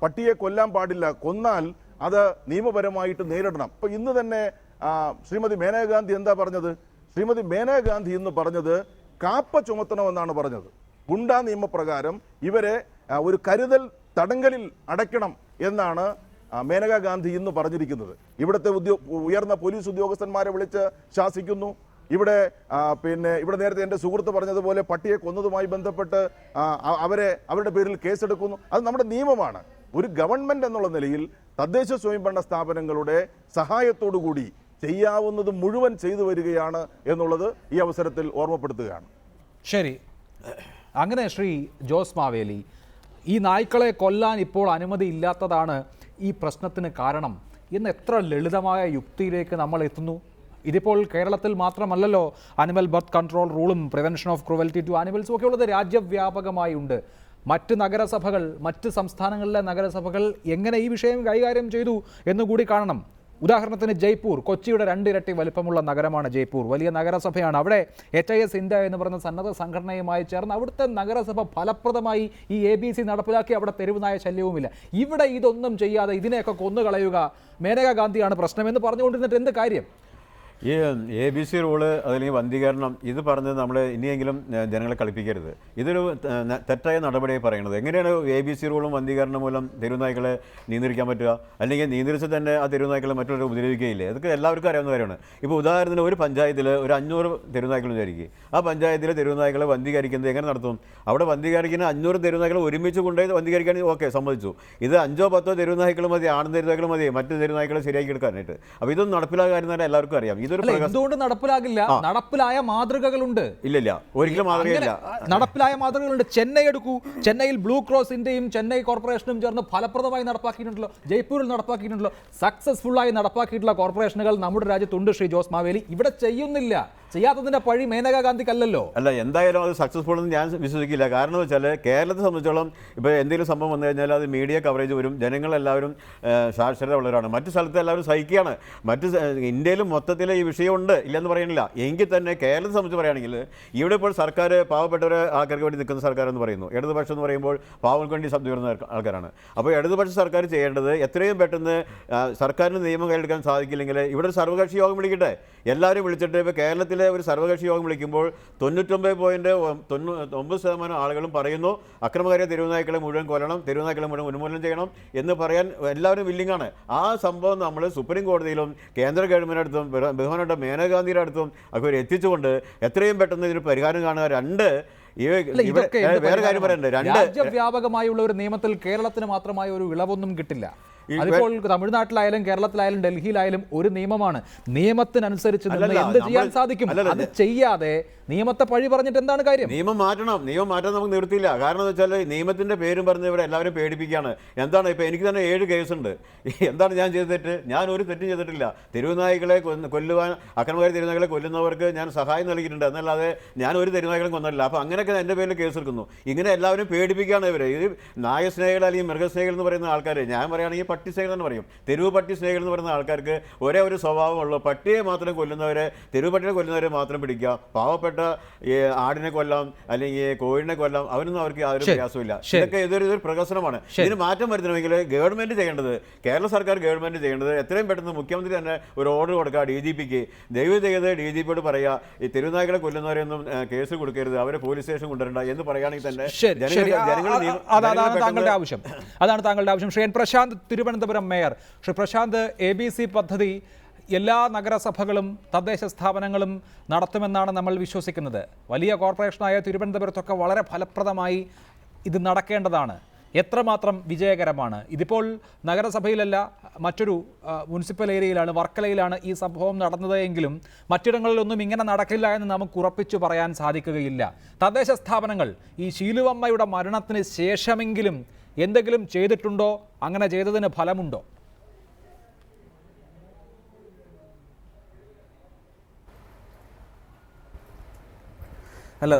പട്ടിയെ കൊല്ലാൻ പാടില്ല, കൊന്നാൽ അത് നിയമപരമായിട്ട് നേരിടണം. ഇപ്പോൾ ഇന്ന് തന്നെ ശ്രീമതി മേനകാഗാന്ധി എന്താ പറഞ്ഞത്? ശ്രീമതി മേനകാഗാന്ധി ഇന്ന് പറഞ്ഞത് കാപ്പ ചുമത്തണമെന്നാണ് പറഞ്ഞത്. ഗുണ്ടാ നിയമപ്രകാരം ഇവരെ ഒരു കരുതൽ തടങ്കലിൽ അടയ്ക്കണം എന്നാണ് മേനകാഗാന്ധി ഇന്ന് പറഞ്ഞിരിക്കുന്നത്. ഇവിടുത്തെ ഉയർന്ന പോലീസ് ഉദ്യോഗസ്ഥന്മാരെ വിളിച്ച് ശാസിക്കുന്നു. ഇവിടെ നേരത്തെ എൻ്റെ സുഹൃത്ത് പറഞ്ഞതുപോലെ പട്ടിയെ കൊന്നതുമായി ബന്ധപ്പെട്ട് അവരുടെ പേരിൽ കേസെടുക്കുന്നു. അത് നമ്മുടെ നിയമമാണ്. ഒരു ഗവൺമെൻറ് എന്നുള്ള നിലയിൽ തദ്ദേശ സ്വയംഭരണ സ്ഥാപനങ്ങളുടെ സഹായത്തോടുകൂടി ചെയ്യാവുന്നത് മുഴുവൻ ചെയ്തു വരികയാണ് എന്നുള്ളത് ഈ അവസരത്തിൽ ഓർമ്മപ്പെടുത്തുകയാണ്. ശരി, അങ്ങനെ ശ്രീ ജോസ് മാവേലി, ഈ നായ്ക്കളെ കൊല്ലാൻ ഇപ്പോൾ അനുമതി ഇല്ലാത്തതാണ് ഈ പ്രശ്നത്തിന് കാരണം എന്ന് എത്ര ലളിതമായ യുക്തിയിലേക്ക് നമ്മൾ എത്തുന്നു. ഇതിപ്പോൾ കേരളത്തിൽ മാത്രമല്ലല്ലോ അനിമൽ ബർത്ത് കൺട്രോൾ റൂളും പ്രിവെൻഷൻ ഓഫ് ക്രൂവൽറ്റി ടു ആനിമൽസും ഒക്കെ ഉള്ളത് രാജ്യവ്യാപകമായി ഉണ്ട്. മറ്റ് നഗരസഭകൾ, മറ്റ് സംസ്ഥാനങ്ങളിലെ നഗരസഭകൾ എങ്ങനെ ഈ വിഷയം കൈകാര്യം ചെയ്തു എന്നുകൂടി കാണണം. ഉദാഹരണത്തിന് ജയ്പൂർ, കൊച്ചിയുടെ 2 ഇരട്ടി വലിപ്പമുള്ള നഗരമാണ് ജയ്പൂർ. വലിയ നഗരസഭയാണ്. അവിടെ HIS ഇന്ത്യ എന്ന് പറയുന്ന സന്നദ്ധ സംഘടനയുമായി ചേർന്ന് അവിടുത്തെ നഗരസഭ ഫലപ്രദമായി ഈ ABC നടപ്പിലാക്കി. അവിടെ തെരുവുനായ ശല്യവുമില്ല. ഇവിടെ ഇതൊന്നും ചെയ്യാതെ ഇതിനെയൊക്കെ കൊന്നുകളയുക, മേനകാ ഗാന്ധിയാണ് പ്രശ്നമെന്ന് പറഞ്ഞുകൊണ്ടിരുന്നിട്ട് എന്ത് കാര്യം? ഈ ABC റൂള് അല്ലെങ്കിൽ വന്ധീകരണം ഇത് പറഞ്ഞത് നമ്മൾ ഇനിയെങ്കിലും ജനങ്ങളെ കളിപ്പിക്കരുത്. ഇതൊരു തെറ്റായ നടപടിയായി പറയുന്നത്. എങ്ങനെയാണ് ABC റൂളും വന്ധീകരണം മൂലം തെരുവുനായ്ക്കളെ നിയന്ത്രിക്കാൻ പറ്റുക? അല്ലെങ്കിൽ നിയന്ത്രിച്ച് തന്നെ ആ തെരുവുനായ്ക്കളെ മറ്റുള്ളവർ ഉപദ്രവിക്കുകയില്ലേ? അതൊക്കെ എല്ലാവർക്കും അറിയാവുന്ന കാര്യമാണ്. ഇപ്പോൾ ഉദാഹരണത്തിന് ഒരു പഞ്ചായത്തിൽ ഒരു 500 തെരുവുനായ്ക്കൾ വിചാരിക്കും. ആ പഞ്ചായത്തിലെ തെരുവുനായ്ക്കളെ വന്ധീകരിക്കുന്നത് എങ്ങനെ നടത്തും? അവിടെ വന്ധീകരിക്കുന്ന 500 തെരുവുനായ്ക്കളെ ഒരുമിച്ച് കൊണ്ടുപോയി വന്ധീകരിക്കാൻ ഓക്കെ സമ്മതിച്ചു. ഇത് 5ഓ 10ഓ തെരുവുനായ്ക്കൾ മതി, തെരുവുനായ്ക്കൾ മതി മറ്റു തെരുവുനായ്ക്കളെ ശരിയാക്കി എടുക്കാനായിട്ട്. അപ്പോൾ ഇതൊന്നും നടപ്പിലാകാൻ എല്ലാവർക്കും അറിയാം. എന്തുകൊണ്ട് നടപ്പിലാകില്ല? നടപ്പിലായ മാതൃകകളുണ്ട്. ഇല്ല, ഒരിക്കലും മാതൃകയില്ല. നടപ്പിലായ മാതൃകകളുണ്ട്. ചെന്നൈ എടുക്കൂ. ചെന്നൈയിൽ ബ്ലൂ ക്രോസ് ഇന്ത്യയും ചെന്നൈ കോർപ്പറേഷനും ചേർന്ന് ഫലപ്രദമായി നടപ്പാക്കിയിട്ടുണ്ടല്ലോ. ജയ്പൂരിൽ നടപ്പാക്കിയിട്ടുണ്ടല്ലോ. സക്സസ്ഫുള്ളായി നടപ്പാക്കിയിട്ടുള്ള കോർപ്പറേഷനുകൾ നമ്മുടെ രാജ്യത്തുണ്ട് ശ്രീ ജോസ് മാവേലി. ഇവിടെ ചെയ്യുന്നില്ല. ചെയ്യാത്തതിന്റെ പഴി മേനകാ ഗാന്ധിക്കല്ലല്ലോ. അല്ല, എന്തായാലും അത് സക്സസ്ഫുൾ എന്ന് ഞാൻ വിശ്വസിക്കില്ല. കാരണം എന്ന് വെച്ചാൽ കേരളത്തെ സംബന്ധിച്ചോളം ഇപ്പോൾ എന്തെങ്കിലും സംഭവം വന്നു കഴിഞ്ഞാൽ അത് മീഡിയ കവറേജ് വരും. ജനങ്ങളെല്ലാവരും സാക്ഷരത ഉള്ളവരാണ്. മറ്റു സ്ഥലത്ത് എല്ലാവരും സഹിക്കുകയാണ്. ഇന്ത്യയിലും മൊത്തത്തിൽ ഈ വിഷയമുണ്ട്, ഇല്ലെന്ന് പറയുന്നില്ല. എങ്കിൽ തന്നെ കേരളത്തെ സംബന്ധിച്ച് പറയുകയാണെങ്കിൽ ഇവിടെ ഇപ്പോൾ സർക്കാർ പാവപ്പെട്ടവരെ ആൾക്കാർക്ക് വേണ്ടി നിൽക്കുന്ന സർക്കാർ എന്ന് പറയുന്നു. ഇടതുപക്ഷം എന്ന് പറയുമ്പോൾ പാവങ്ങൾക്ക് വേണ്ടി ശബ്ദം വരുന്ന ആൾക്കാരാണ്. അപ്പോൾ ഇടതുപക്ഷ സർക്കാർ ചെയ്യേണ്ടത് എത്രയും പെട്ടെന്ന് സർക്കാരിന് നിയമം കയ്യിലെടുക്കാൻ സാധിക്കില്ലെങ്കിൽ ഇവിടെ ഒരു സർവകക്ഷി യോഗം വിളിക്കട്ടെ. എല്ലാവരും വിളിച്ചിട്ട് ഇപ്പോൾ കേരളത്തിലെ ഒരു സർവകക്ഷി യോഗം വിളിക്കുമ്പോൾ 99.9% ആളുകളും പറയുന്നു അക്രമകാരിയ തെരുവുനായ്ക്കളെ മുഴുവൻ കൊല്ലണം, തെരുവുനായ്ക്കളെ മുഴുവൻ ഉന്മൂലനം ചെയ്യണം എന്ന് പറയാൻ എല്ലാവരും വില്ലിങ്ങാണ്. ആ സംഭവം നമ്മൾ സുപ്രീം കോടതിയിലും കേന്ദ്ര ഗവൺമെൻറ് അടുത്തും ബഹുമാനപ്പെട്ട മേനകാ ഗാന്ധിയുടെ അടുത്തും ഒക്കെ എത്തിച്ചുകൊണ്ട് എത്രയും പെട്ടെന്ന് ഇതിന് പരിഹാരം കാണുക. വേറെ കാര്യം പറയണ്ടേ, രാജ്യവ്യാപകമായുള്ള ഒരു നിയമത്തിൽ കേരളത്തിന് മാത്രമായ ഒരു ഇളവൊന്നും കിട്ടില്ല. അതിപ്പോൾ തമിഴ്നാട്ടിലായാലും കേരളത്തിലായാലും ഡൽഹിയിലായാലും ഒരു നിയമമാണ്. നിയമത്തിനനുസരിച്ച് എന്ത് ചെയ്യാൻ സാധിക്കും. അത് ചെയ്യാതെ നിയമത്തെ പഴി പറഞ്ഞിട്ട് എന്താണ് കാര്യം? നിയമം മാറ്റാൻ നമുക്ക് നിർത്തിയില്ല. കാരണം എന്ന് വെച്ചാൽ നിയമത്തിന്റെ പേരും പറഞ്ഞ് ഇവിടെ എല്ലാവരും പേടിപ്പിക്കുകയാണ്. എന്താണ് ഇപ്പോൾ എനിക്ക് തന്നെ 7 കേസുണ്ട്. എന്താണ് ഞാൻ ചെയ്ത തെറ്റ്? ഞാൻ ഒരു തെറ്റും ചെയ്തിട്ടില്ല. തെരുവുനായ്ക്കളെ കൊല്ലുവാൻ, അക്രമകാരി തെരുവുനായ്ക്കളെ കൊല്ലുന്നവർക്ക് ഞാൻ സഹായം നൽകിയിട്ടുണ്ട് എന്നല്ലാതെ ഞാൻ ഒരു തെരുവുനായ്ക്കളും കൊന്നില്ല. അപ്പോൾ അങ്ങനെയൊക്കെ എൻ്റെ പേരിൽ കേസ് എടുക്കുന്നു. ഇങ്ങനെ എല്ലാവരും പേടിപ്പിക്കുകയാണ് ഇവർ. ഇത് നായസ്നേഹികൾ അല്ലെങ്കിൽ മൃഗസ്നേഹികൾ എന്ന് പറയുന്ന ആൾക്കാർ, ഞാൻ പറയുകയാണെങ്കിൽ പട്ടി സ്നേഹികൾ എന്ന് പറയും. തെരുവ് പട്ടി സ്നേഹികൾ എന്ന് പറയുന്ന ആൾക്കാർക്ക് ഒരേ ഒരു സ്വഭാവമുള്ളൂ. പട്ടിയെ മാത്രം കൊല്ലുന്നവരെ, തെരുവ് പട്ടിയെ കൊല്ലുന്നവരെ മാത്രം പിടിക്കുക. പാവപ്പെട്ട ആടിനെ കൊല്ലാം അല്ലെങ്കിൽ കോഴിനെ കൊല്ലാം, അവരൊന്നും അവർക്ക് യാതൊരു പ്രയാസമില്ല. ഇതൊക്കെ ഇതൊരു പ്രഹസനമാണ്. ഇതിന് മാറ്റം വരുത്തണമെങ്കിൽ ഗവൺമെന്റ് ചെയ്യേണ്ടത്, കേരള സർക്കാർ ഗവൺമെന്റ് ചെയ്യേണ്ടത് എത്രയും പെട്ടെന്ന് മുഖ്യമന്ത്രി തന്നെ ഒരു ഓർഡർ കൊടുക്കുക DGPക്ക്. ദയവ് ചെയ്ത് DGPയോട് പറയുക ഈ തെരുവുനായ്ക്കളെ കൊല്ലുന്നവരെയൊന്നും കേസ് കൊടുക്കരുത്, അവരെ പോലീസ് സ്റ്റേഷൻ കൊണ്ടുവരണ്ട എന്ന് പറയുകയാണെങ്കിൽ തന്നെ അതാണ് താങ്കളുടെ ആവശ്യം. ശ്രീ പ്രശാന്ത്, തിരുവനന്തപുരം മേയർ. ശ്രീ പ്രശാന്ത്, ABC പദ്ധതി എല്ലാ നഗരസഭകളും തദ്ദേശ സ്ഥാപനങ്ങളും നടത്തുമെന്നാണ് നമ്മൾ വിശ്വസിക്കുന്നത്. വലിയ കോർപ്പറേഷനായ തിരുവനന്തപുരത്തൊക്കെ വളരെ ഫലപ്രദമായി ഇത് നടക്കേണ്ടതാണ്. എത്രമാത്രം വിജയകരമാണ് ഇതിപ്പോൾ? നഗരസഭയിലല്ല, മറ്റൊരു മുനിസിപ്പൽ ഏരിയയിലാണ്, വർക്കലയിലാണ് ഈ സംഭവം നടന്നത് എങ്കിലും മറ്റിടങ്ങളിലൊന്നും ഇങ്ങനെ നടക്കില്ല എന്ന് നമുക്ക് ഉറപ്പിച്ചു പറയാൻ സാധിക്കുകയില്ല. തദ്ദേശ സ്ഥാപനങ്ങൾ ഈ ശീലുവമ്മയുടെ മരണത്തിന് ശേഷമെങ്കിലും എന്തെങ്കിലും ചെയ്തിട്ടുണ്ടോ? അങ്ങനെ ചെയ്തതിന് ഫലമുണ്ടോ? അല്ല,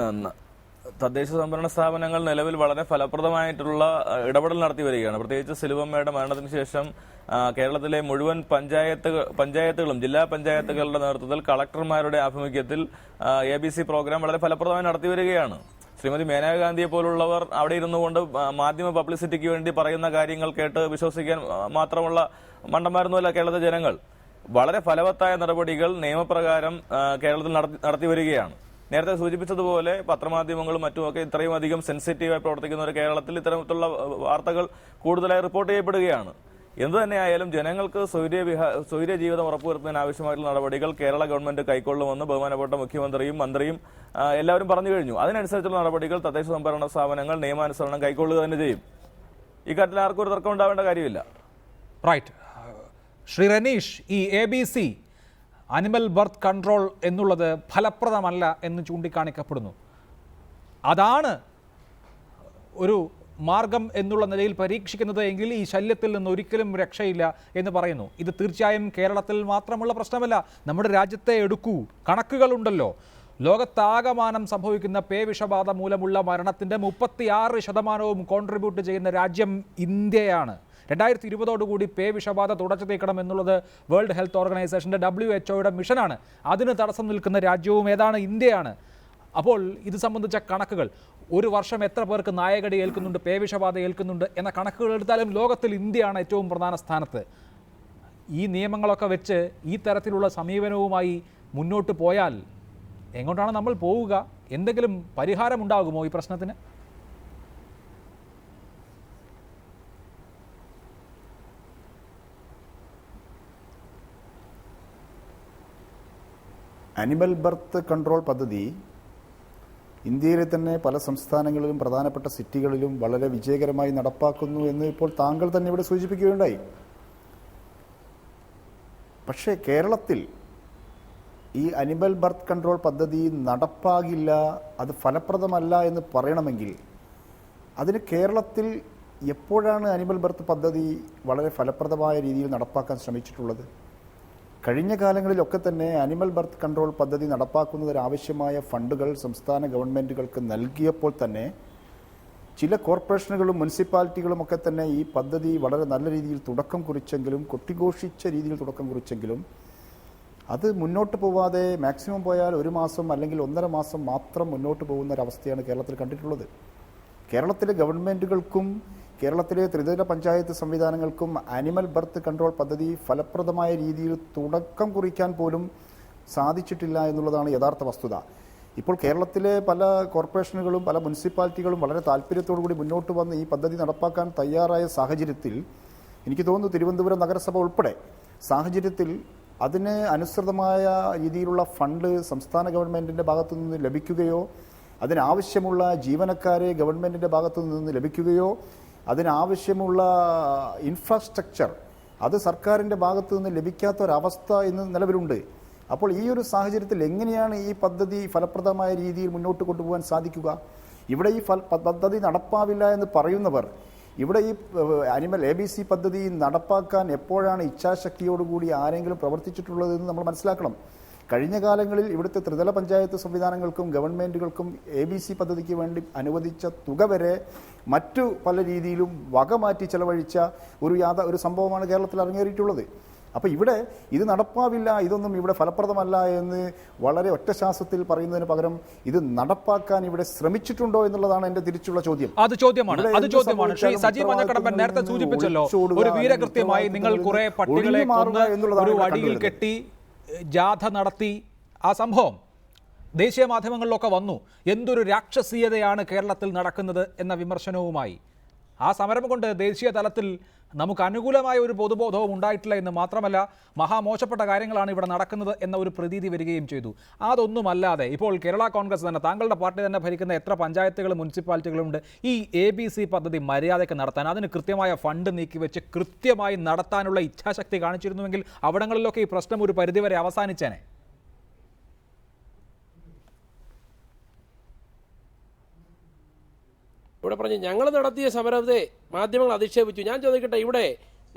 തദ്ദേശ സംഭരണ സ്ഥാപനങ്ങൾ നിലവിൽ വളരെ ഫലപ്രദമായിട്ടുള്ള ഇടപെടൽ നടത്തി വരികയാണ്. പ്രത്യേകിച്ച് ശിലുവമ്മയുടെ മരണത്തിന് ശേഷം കേരളത്തിലെ മുഴുവൻ പഞ്ചായത്തുകളും ജില്ലാ പഞ്ചായത്തുകളുടെ നേതൃത്വത്തിൽ കളക്ടർമാരുടെ ആഭിമുഖ്യത്തിൽ ABC പ്രോഗ്രാം വളരെ ഫലപ്രദമായി നടത്തി വരികയാണ്. ശ്രീമതി മേനകാ ഗാന്ധിയെ പോലുള്ളവർ അവിടെ ഇരുന്നു കൊണ്ട് മാധ്യമ പബ്ലിസിറ്റിക്ക് വേണ്ടി പറയുന്ന കാര്യങ്ങൾ കേട്ട് വിശ്വസിക്കാൻ മാത്രമുള്ള മണ്ടന്മാരൊന്നുമല്ല കേരളത്തിലെ ജനങ്ങൾ. വളരെ ഫലവത്തായ നടപടികൾ നിയമപ്രകാരം കേരളത്തിൽ നടത്തി വരികയാണ്. നേരത്തെ സൂചിപ്പിച്ചതുപോലെ പത്രമാധ്യമങ്ങളും മറ്റുമൊക്കെ ഇത്രയും അധികം സെൻസിറ്റീവായി പ്രവർത്തിക്കുന്ന ഒരു കേരളത്തിൽ ഇത്തരത്തിലുള്ള വാർത്തകൾ കൂടുതലായി റിപ്പോർട്ട് ചെയ്യപ്പെടുകയാണ്. എന്തു തന്നെയായാലും ജനങ്ങൾക്ക് സ്വൈര്യ ജീവിതം ഉറപ്പുവരുത്തുന്നതിന് ആവശ്യമായിട്ടുള്ള നടപടികൾ കേരള ഗവൺമെന്റ് കൈക്കൊള്ളുമെന്ന് ബഹുമാനപ്പെട്ട മുഖ്യമന്ത്രിയും മന്ത്രിയും എല്ലാവരും പറഞ്ഞു കഴിഞ്ഞു. അതിനനുസരിച്ചുള്ള നടപടികൾ തദ്ദേശ സംഭരണ സ്ഥാപനങ്ങൾ നിയമാനുസരണം കൈക്കൊള്ളുക തന്നെ ചെയ്യും. ഇക്കാര്യത്തിൽ ആർക്കും ഒരു തർക്കം ഉണ്ടാവേണ്ട കാര്യമില്ല. റൈറ്റ്. ശ്രീ റനീഷ്, ഈ ABC അനിമൽ ബർത്ത് കൺട്രോൾ എന്നുള്ളത് ഫലപ്രദമല്ല എന്ന് ചൂണ്ടിക്കാണിക്കപ്പെടുന്നു. അതാണ് ഒരു മാർഗം എന്നുള്ള നിലയിൽ പരീക്ഷിക്കുന്നത് എങ്കിൽ ഈ ശല്യത്തിൽ നിന്ന് ഒരിക്കലും രക്ഷയില്ല എന്ന് പറയുന്നു. ഇത് തീർച്ചയായും കേരളത്തിൽ മാത്രമുള്ള പ്രശ്നമല്ല. നമ്മുടെ രാജ്യത്തെ എടുക്കൂ, കണക്കുകളുണ്ടല്ലോ. ലോകത്താകമാനം സംഭവിക്കുന്ന പേവിഷബാധ മൂലമുള്ള മരണത്തിൻ്റെ 36% കോൺട്രിബ്യൂട്ട് ചെയ്യുന്ന രാജ്യം ഇന്ത്യയാണ്. 2020 പേവിഷബാധ തുടച്ചു നീക്കണം എന്നുള്ളത് വേൾഡ് ഹെൽത്ത് ഓർഗനൈസേഷൻ്റെ WHO മിഷനാണ്. അതിന് തടസ്സം നിൽക്കുന്ന രാജ്യവും ഏതാണ്? ഇന്ത്യയാണ്. അപ്പോൾ ഇത് സംബന്ധിച്ച കണക്കുകൾ, ഒരു വർഷം എത്ര പേർക്ക് നായകടി ഏൽക്കുന്നുണ്ട്, പേവിഷബാധ ഏൽക്കുന്നുണ്ട് എന്ന കണക്കുകൾ എടുത്താലും ലോകത്തിൽ ഇന്ത്യയാണ് ഏറ്റവും പ്രധാന സ്ഥാനത്ത്. ഈ നിയമങ്ങളൊക്കെ വെച്ച് ഈ തരത്തിലുള്ള സമീപനവുമായി മുന്നോട്ട് പോയാൽ എങ്ങോട്ടാണ് നമ്മൾ പോവുക? എന്തെങ്കിലും പരിഹാരമുണ്ടാകുമോ ഈ പ്രശ്നത്തിന്? അനിമൽ ബർത്ത് കൺട്രോൾ പദ്ധതി ഇന്ത്യയിലെ തന്നെ പല സംസ്ഥാനങ്ങളിലും പ്രധാനപ്പെട്ട സിറ്റികളിലും വളരെ വിജയകരമായി നടപ്പാക്കുന്നു എന്ന് ഇപ്പോൾ താങ്കൾ തന്നെ ഇവിടെ സൂചിപ്പിക്കുകയുണ്ടായി. പക്ഷേ കേരളത്തിൽ ഈ അനിമൽ ബർത്ത് കൺട്രോൾ പദ്ധതി നടപ്പാകില്ല, അത് ഫലപ്രദമല്ല എന്ന് പറയണമെങ്കിൽ അതിന് കേരളത്തിൽ എപ്പോഴാണ് അനിമൽ ബർത്ത് പദ്ധതി വളരെ ഫലപ്രദമായ രീതിയിൽ നടപ്പാക്കാൻ ശ്രമിച്ചിട്ടുള്ളത്? കഴിഞ്ഞ കാലങ്ങളിലൊക്കെ തന്നെ അനിമൽ ബർത്ത് കൺട്രോൾ പദ്ധതി നടപ്പാക്കുന്നതിനാവശ്യമായ ഫണ്ടുകൾ സംസ്ഥാന ഗവൺമെൻറ്റുകൾക്ക് നൽകിയപ്പോൾ തന്നെ ചില കോർപ്പറേഷനുകളും മുനിസിപ്പാലിറ്റികളും ഒക്കെ തന്നെ ഈ പദ്ധതി വളരെ നല്ല രീതിയിൽ തുടക്കം കുറിച്ചെങ്കിലും, കൊട്ടിഘോഷിച്ച രീതിയിൽ തുടക്കം കുറിച്ചെങ്കിലും അത് മുന്നോട്ട് പോവാതെ മാക്സിമം പോയാൽ 1 മാസം അല്ലെങ്കിൽ 1.5 മാസം മാത്രം മുന്നോട്ട് പോകുന്ന ഒരവസ്ഥയാണ് കേരളത്തിൽ കണ്ടിട്ടുള്ളത്. കേരളത്തിലെ ഗവൺമെൻറ്റുകൾക്കും കേരളത്തിലെ ത്രിതല പഞ്ചായത്ത് സംവിധാനങ്ങൾക്കും അനിമൽ ബർത്ത് കൺട്രോൾ പദ്ധതി ഫലപ്രദമായ രീതിയിൽ തുടക്കം കുറിക്കാൻ പോലും സാധിച്ചിട്ടില്ല എന്നുള്ളതാണ് യഥാർത്ഥ വസ്തുത. ഇപ്പോൾ കേരളത്തിലെ പല കോർപ്പറേഷനുകളും പല മുനിസിപ്പാലിറ്റികളും വളരെ താല്പര്യത്തോടുകൂടി മുന്നോട്ട് വന്ന് ഈ പദ്ധതി നടപ്പാക്കാൻ തയ്യാറായ സാഹചര്യത്തിൽ, എനിക്ക് തോന്നുന്നു തിരുവനന്തപുരം നഗരസഭ ഉൾപ്പെടെ സാഹചര്യത്തിൽ അതിന് അനുസൃതമായ രീതിയിലുള്ള ഫണ്ട് സംസ്ഥാന ഗവൺമെൻറ്റിൻ്റെ ഭാഗത്തു നിന്ന് ലഭിക്കുകയോ അതിനാവശ്യമുള്ള ജീവനക്കാരെ ഗവൺമെൻറ്റിൻ്റെ ഭാഗത്തു നിന്ന് ലഭിക്കുകയോ അതിനാവശ്യമുള്ള ഇൻഫ്രാസ്ട്രക്ചർ അത് സർക്കാരിൻ്റെ ഭാഗത്തു നിന്ന് ലഭിക്കാത്തൊരവസ്ഥ ഇന്ന് നിലവിലുണ്ട്. അപ്പോൾ ഈ ഒരു സാഹചര്യത്തിൽ എങ്ങനെയാണ് ഈ പദ്ധതി ഫലപ്രദമായ രീതിയിൽ മുന്നോട്ട് കൊണ്ടുപോകാൻ സാധിക്കുക? ഇവിടെ ഈ പദ്ധതി നടപ്പാവില്ല എന്ന് പറയുന്നവർ ഇവിടെ ഈ ABC പദ്ധതി നടപ്പാക്കാൻ എപ്പോഴാണ് ഇച്ഛാശക്തിയോടുകൂടി ആരെങ്കിലും പ്രവർത്തിച്ചിട്ടുള്ളതെന്ന് നമ്മൾ മനസ്സിലാക്കണം. കഴിഞ്ഞ കാലങ്ങളിൽ ഇവിടുത്തെ ത്രിതല പഞ്ചായത്ത് സംവിധാനങ്ങൾക്കും ഗവൺമെൻറ്റുകൾക്കും ABC പദ്ധതിക്ക് വേണ്ടി അനുവദിച്ച തുക വരെ മറ്റു പല രീതിയിലും വകമാറ്റി ചെലവഴിച്ച ഒരു സംഭവമാണ് കേരളത്തിൽ അരങ്ങേറിയിട്ടുള്ളത്. അപ്പോൾ ഇവിടെ ഇത് നടപ്പാവില്ല, ഇതൊന്നും ഇവിടെ ഫലപ്രദമല്ല എന്ന് വളരെ ഒറ്റശ്വാസത്തിൽ പറയുന്നതിന് പകരം ഇത് നടപ്പാക്കാൻ ഇവിടെ ശ്രമിച്ചിട്ടുണ്ടോ എന്നുള്ളതാണ് എൻ്റെ തിരിച്ചുള്ള ചോദ്യം. അത് ചോദ്യമാണ്. ശ്രീ സജീവ് മഞ്ഞക്കടമ്പൻ നേരത്തെ സൂചിപ്പിച്ചല്ലോ, ഒരു വീരകൃത്യമായി നിങ്ങൾ കുറെ പട്ടികളെ കൊന്ന് ഒരു വടിയിൽ കെട്ടി ജാഥ നടത്തി ആ സംഭവം ദേശീയ മാധ്യമങ്ങളിലൊക്കെ വന്നു. എന്തൊരു രാക്ഷസീയതയാണ് കേരളത്തിൽ നടക്കുന്നത് എന്ന വിമർശനവുമായി ആ സമരം കൊണ്ട് ദേശീയ തലത്തിൽ നമുക്ക് അനുകൂലമായ ഒരു പൊതുബോധവും ഉണ്ടായിട്ടില്ല എന്ന് മാത്രമല്ല, മഹാമോശപ്പെട്ട കാര്യങ്ങളാണ് ഇവിടെ നടക്കുന്നത് എന്ന ഒരു പ്രതീതി വരികയും ചെയ്തു. അതൊന്നുമല്ലാതെ ഇപ്പോൾ കേരള കോൺഗ്രസ് തന്നെ, താങ്കളുടെ പാർട്ടി തന്നെ ഭരിക്കുന്ന എത്ര പഞ്ചായത്തുകളും മുനിസിപ്പാലിറ്റികളുമുണ്ട് ഈ ABC പദ്ധതി മര്യാദയ്ക്ക് നടത്താൻ, അതിന് കൃത്യമായ ഫണ്ട് നീക്കിവെച്ച് കൃത്യമായി നടത്താനുള്ള ഇച്ഛാശക്തി കാണിച്ചിരുന്നുവെങ്കിൽ അവിടങ്ങളിലൊക്കെ ഈ പ്രശ്നം ഒരു പരിധിവരെ അവസാനിച്ചേനെ. ഇവിടെ പറഞ്ഞ് ഞങ്ങൾ നടത്തിയ സമരത്തെ മാധ്യമങ്ങൾ അധിക്ഷേപിച്ചു. ഞാൻ ചോദിക്കട്ടെ, ഇവിടെ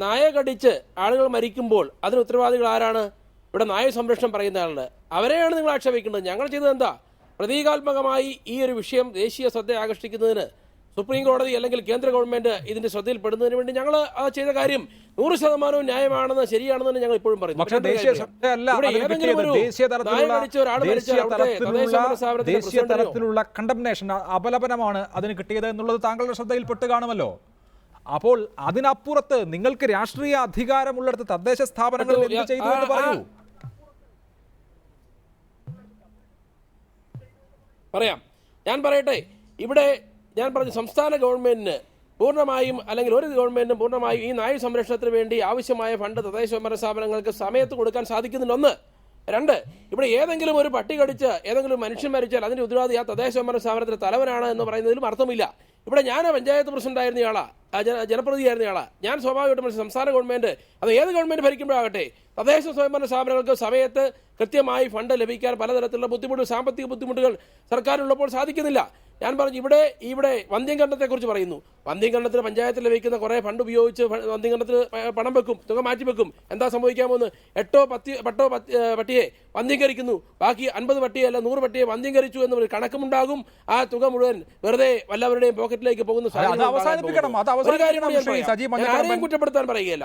നായ കടിച്ച് ആളുകൾ മരിക്കുമ്പോൾ അതിന് ഉത്തരവാദികൾ ആരാണ്? ഇവിടെ നായ സംരക്ഷണം പറയുന്ന ആളുണ്ട്, അവരെയാണ് നിങ്ങൾ ആക്ഷേപിക്കേണ്ടത്. ഞങ്ങൾ ചെയ്തത് എന്താ? പ്രതീകാത്മകമായി ഈ ഒരു വിഷയം ദേശീയ ശ്രദ്ധ ആകർഷിക്കുന്നതിന് സുപ്രീം കോടതി അല്ലെങ്കിൽ കേന്ദ്ര ഗവൺമെന്റ് ഇതിന്റെ ശ്രദ്ധയിൽപ്പെടുന്നതിന് വേണ്ടി ഞങ്ങൾ ചെയ്ത കാര്യം 100% ന്യായമാണെന്ന് ശരിയാണെന്ന് ഞങ്ങൾ ഇപ്പോഴും പറയുന്നു. ദേശീയ തലത്തിലുള്ള കണ്ടംനേഷൻ, അപലപനമാണ് അതിന് കിട്ടിയത് എന്നുള്ളത് താങ്കളുടെ ശ്രദ്ധയിൽപ്പെട്ട് കാണുമല്ലോ. അപ്പോൾ അതിനപ്പുറത്ത് നിങ്ങൾക്ക് രാഷ്ട്രീയ അധികാരമുള്ളിടത്ത് തദ്ദേശ സ്ഥാപനങ്ങൾ എന്ത് ചെയ്തു എന്ന് പറയൂ. പറയാം, ഞാൻ പറയട്ടെ. ഇവിടെ ഞാൻ പറഞ്ഞു, സംസ്ഥാന ഗവൺമെന്റിന് പൂർണ്ണമായും അല്ലെങ്കിൽ ഒരു ഗവൺമെന്റിനും പൂർണ്ണമായും ഈ നായ സംരക്ഷണത്തിന് വേണ്ടി ആവശ്യമായ ഫണ്ട് തദ്ദേശ സ്വയംഭരണ സ്ഥാപനങ്ങൾക്ക് സമയത്ത് കൊടുക്കാൻ സാധിക്കുന്നുണ്ട്. 1. 2, ഇവിടെ ഏതെങ്കിലും ഒരു പട്ടി കടിച്ച് ഏതെങ്കിലും മനുഷ്യൻ മരിച്ചാൽ അതിന്റെ ഉത്തരവാദി ആ തദ്ദേശ സ്വയംഭരണ സ്ഥാപനത്തിന്റെ തലവനാണ് എന്ന് പറയുന്നതിലും അർത്ഥമില്ല. ഇവിടെ ഞാൻ പഞ്ചായത്ത് പ്രസിഡന്റായിരുന്നയാളാ, ജനപ്രതിനിധിയായിരുന്നയാളാ. ഞാൻ സ്വാഭാവികമായിട്ടും സംസ്ഥാന ഗവൺമെന്റ്, അത് ഏത് ഗവൺമെന്റ് ഭരിക്കുമ്പോഴാകട്ടെ, തദ്ദേശ സ്വയംഭരണ സ്ഥാപനങ്ങൾക്ക് സമയത്ത് കൃത്യമായി ഫണ്ട് ലഭിക്കാൻ പലതരത്തിലുള്ള സാമ്പത്തിക ബുദ്ധിമുട്ടുകൾ സർക്കാരിനുള്ളപ്പോൾ സാധിക്കുന്നില്ല. ഞാൻ പറഞ്ഞു, ഇവിടെ വന്ധ്യംകരണത്തെക്കുറിച്ച് പറയുന്നു. വന്ധ്യംകരണത്തിന് പഞ്ചായത്തിൽ ലഭിക്കുന്ന കുറേ ഫണ്ട് ഉപയോഗിച്ച് വന്ധ്യംകരണത്തിന് പണം വെക്കും, തുക മാറ്റിവെക്കും. എന്താ സംഭവിക്കാമെന്ന്? 8 പട്ടിയെ വന്ധ്യംകരിക്കുന്നു, ബാക്കി 50 പട്ടിയെ അല്ല 100 പട്ടിയെ വന്ധ്യംകരിച്ചു എന്ന് കണക്കുമുണ്ടാകും. ആ തുക മുഴുവൻ വെറുതെ വല്ലവരുടെയും പോക്കറ്റിലേക്ക് പോകുന്ന ആരെയും കുറ്റപ്പെടുത്താൻ പറയുകയല്ല.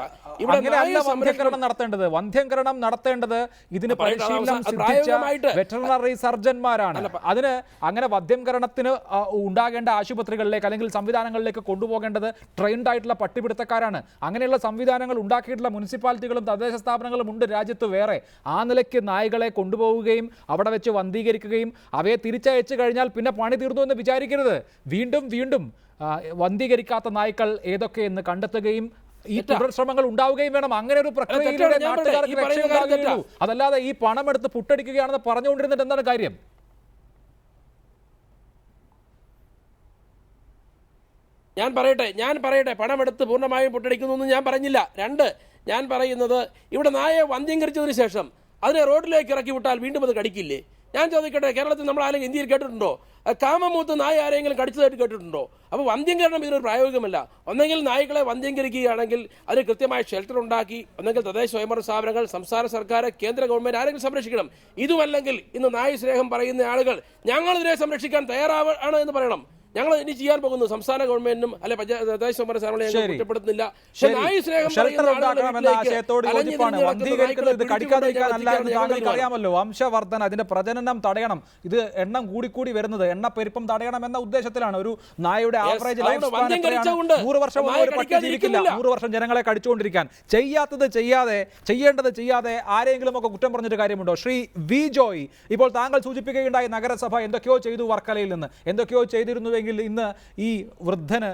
വന്ധ്യംകരണം നടത്തേണ്ടത് ഇതിന് പരിശീലനം സിദ്ധിച്ച വെറ്ററിനറി സർജന്മാരാണ്. അതിന് അങ്ങനെ വന്ധ്യംകരണത്തിന് ഉണ്ടാകേണ്ട ആശുപത്രികളിലേക്ക് അല്ലെങ്കിൽ സംവിധാനങ്ങളിലേക്ക് കൊണ്ടുപോകേണ്ടത് ട്രെയിൻഡ് ആയിട്ടുള്ള പട്ടിപിടുത്തക്കാരാണ്. അങ്ങനെയുള്ള സംവിധാനങ്ങൾ ഉണ്ടാക്കിയിട്ടുള്ള മുനിസിപ്പാലിറ്റികളും തദ്ദേശ സ്ഥാപനങ്ങളും ഉണ്ട് രാജ്യത്ത് വേറെ. ആ നിലയ്ക്ക് നായ്കളെ കൊണ്ടുപോവുകയും അവിടെ വെച്ച് വന്ധീകരിക്കുകയും അവയെ തിരിച്ചയച്ചു കഴിഞ്ഞാൽ പിന്നെ പണി തീർന്നു എന്ന് വിചാരിക്കരുത്. വീണ്ടും വീണ്ടും വന്ധീകരിക്കാത്ത നായ്ക്കൾ ഏതൊക്കെയെന്ന് കണ്ടെത്തുകയും ഈ തുടർ ശ്രമങ്ങൾ ഉണ്ടാവുകയും വേണം. അങ്ങനെ ഒരു പ്രക്രിയയിലൂടെ നാട്ടുകാർക്ക് രക്ഷയുണ്ടാകുകയുള്ളൂ. അതല്ലാതെ ഈ പണം എടുത്ത് പുട്ടടിക്കുകയാണെന്ന് പറഞ്ഞുകൊണ്ടിരുന്നിട്ട് എന്താണ് കാര്യം? ഞാൻ പറയട്ടെ പണമെടുത്ത് പൂർണ്ണമായും പൊട്ടടിക്കുന്നു ഞാൻ പറഞ്ഞില്ല. 2, ഞാൻ പറയുന്നത് ഇവിടെ നായയെ വന്ധ്യംകരിച്ചതിന് ശേഷം അതിനെ റോഡിലേക്ക് ഇറക്കി വിട്ടാൽ വീണ്ടും അത് കടിക്കില്ലേ? ഞാൻ ചോദിക്കട്ടെ, കേരളത്തിൽ നമ്മൾ ആരെങ്കിലും ഇന്ത്യയിൽ കേട്ടിട്ടുണ്ടോ കാമമൂത്ത് നായ ആരെങ്കിലും കടിച്ചതായിട്ട് കേട്ടിട്ടുണ്ടോ? അപ്പോൾ വന്ധ്യംകരണം ഇതിനൊരു പ്രായോഗികമല്ല. ഒന്നെങ്കിൽ നായ്ക്കളെ വന്ധ്യംകരിക്കുകയാണെങ്കിൽ അതിന് കൃത്യമായ ഷെൽട്ടർ ഉണ്ടാക്കി ഒന്നെങ്കിൽ തദ്ദേശ സ്വയംഭരണ സ്ഥാപനങ്ങൾ, സംസ്ഥാന സർക്കാർ, കേന്ദ്ര ഗവൺമെന്റ് ആരെങ്കിലും സംരക്ഷിക്കണം. ഇതുമല്ലെങ്കിൽ ഇന്ന് നായ സ്നേഹം പറയുന്ന ആളുകൾ ഞങ്ങളിതിനെ സംരക്ഷിക്കാൻ തയ്യാറാണ് എന്ന് പറയണം. ഞങ്ങൾ ഇനി ചെയ്യാൻ പോകുന്നു സംസ്ഥാന ഗവൺമെന്റിനും അല്ലെ തദ്ദേശ സ്വയംഭരണ സ്ഥാപനങ്ങളെ കുറ്റപ്പെടുത്തുന്നില്ല. അറിയാമല്ലോ, വംശവർദ്ധന, അതിന്റെ പ്രജനനം തടയണം. ഇത് എണ്ണം കൂടിക്കൂടി വരുന്നത്, എണ്ണപ്പെരുപ്പം തടയണം എന്ന ഉദ്ദേശത്തിലാണ്. ഒരു നായയുടെ ആവറേജ് ലൈഫ് സ്പാൻ 100 വർഷം ജീവിക്കില്ല. 100 വർഷം ജനങ്ങളെ കടിച്ചുകൊണ്ടിരിക്കാൻ. ചെയ്യേണ്ടത് ചെയ്യാതെ ആരെങ്കിലും ഒക്കെ കുറ്റം പറഞ്ഞിട്ട് കാര്യമുണ്ടോ? ശ്രീ വി ജോയ്, ഇപ്പോൾ താങ്കൾ സൂചിപ്പിക്കുകയുണ്ടായി നഗരസഭ എന്തൊക്കെയോ ചെയ്തു വർക്കലയിൽ നിന്ന്, എന്തൊക്കെയോ ചെയ്തിരുന്നു. ഇന്ന് ഈ വൃദ്ധന്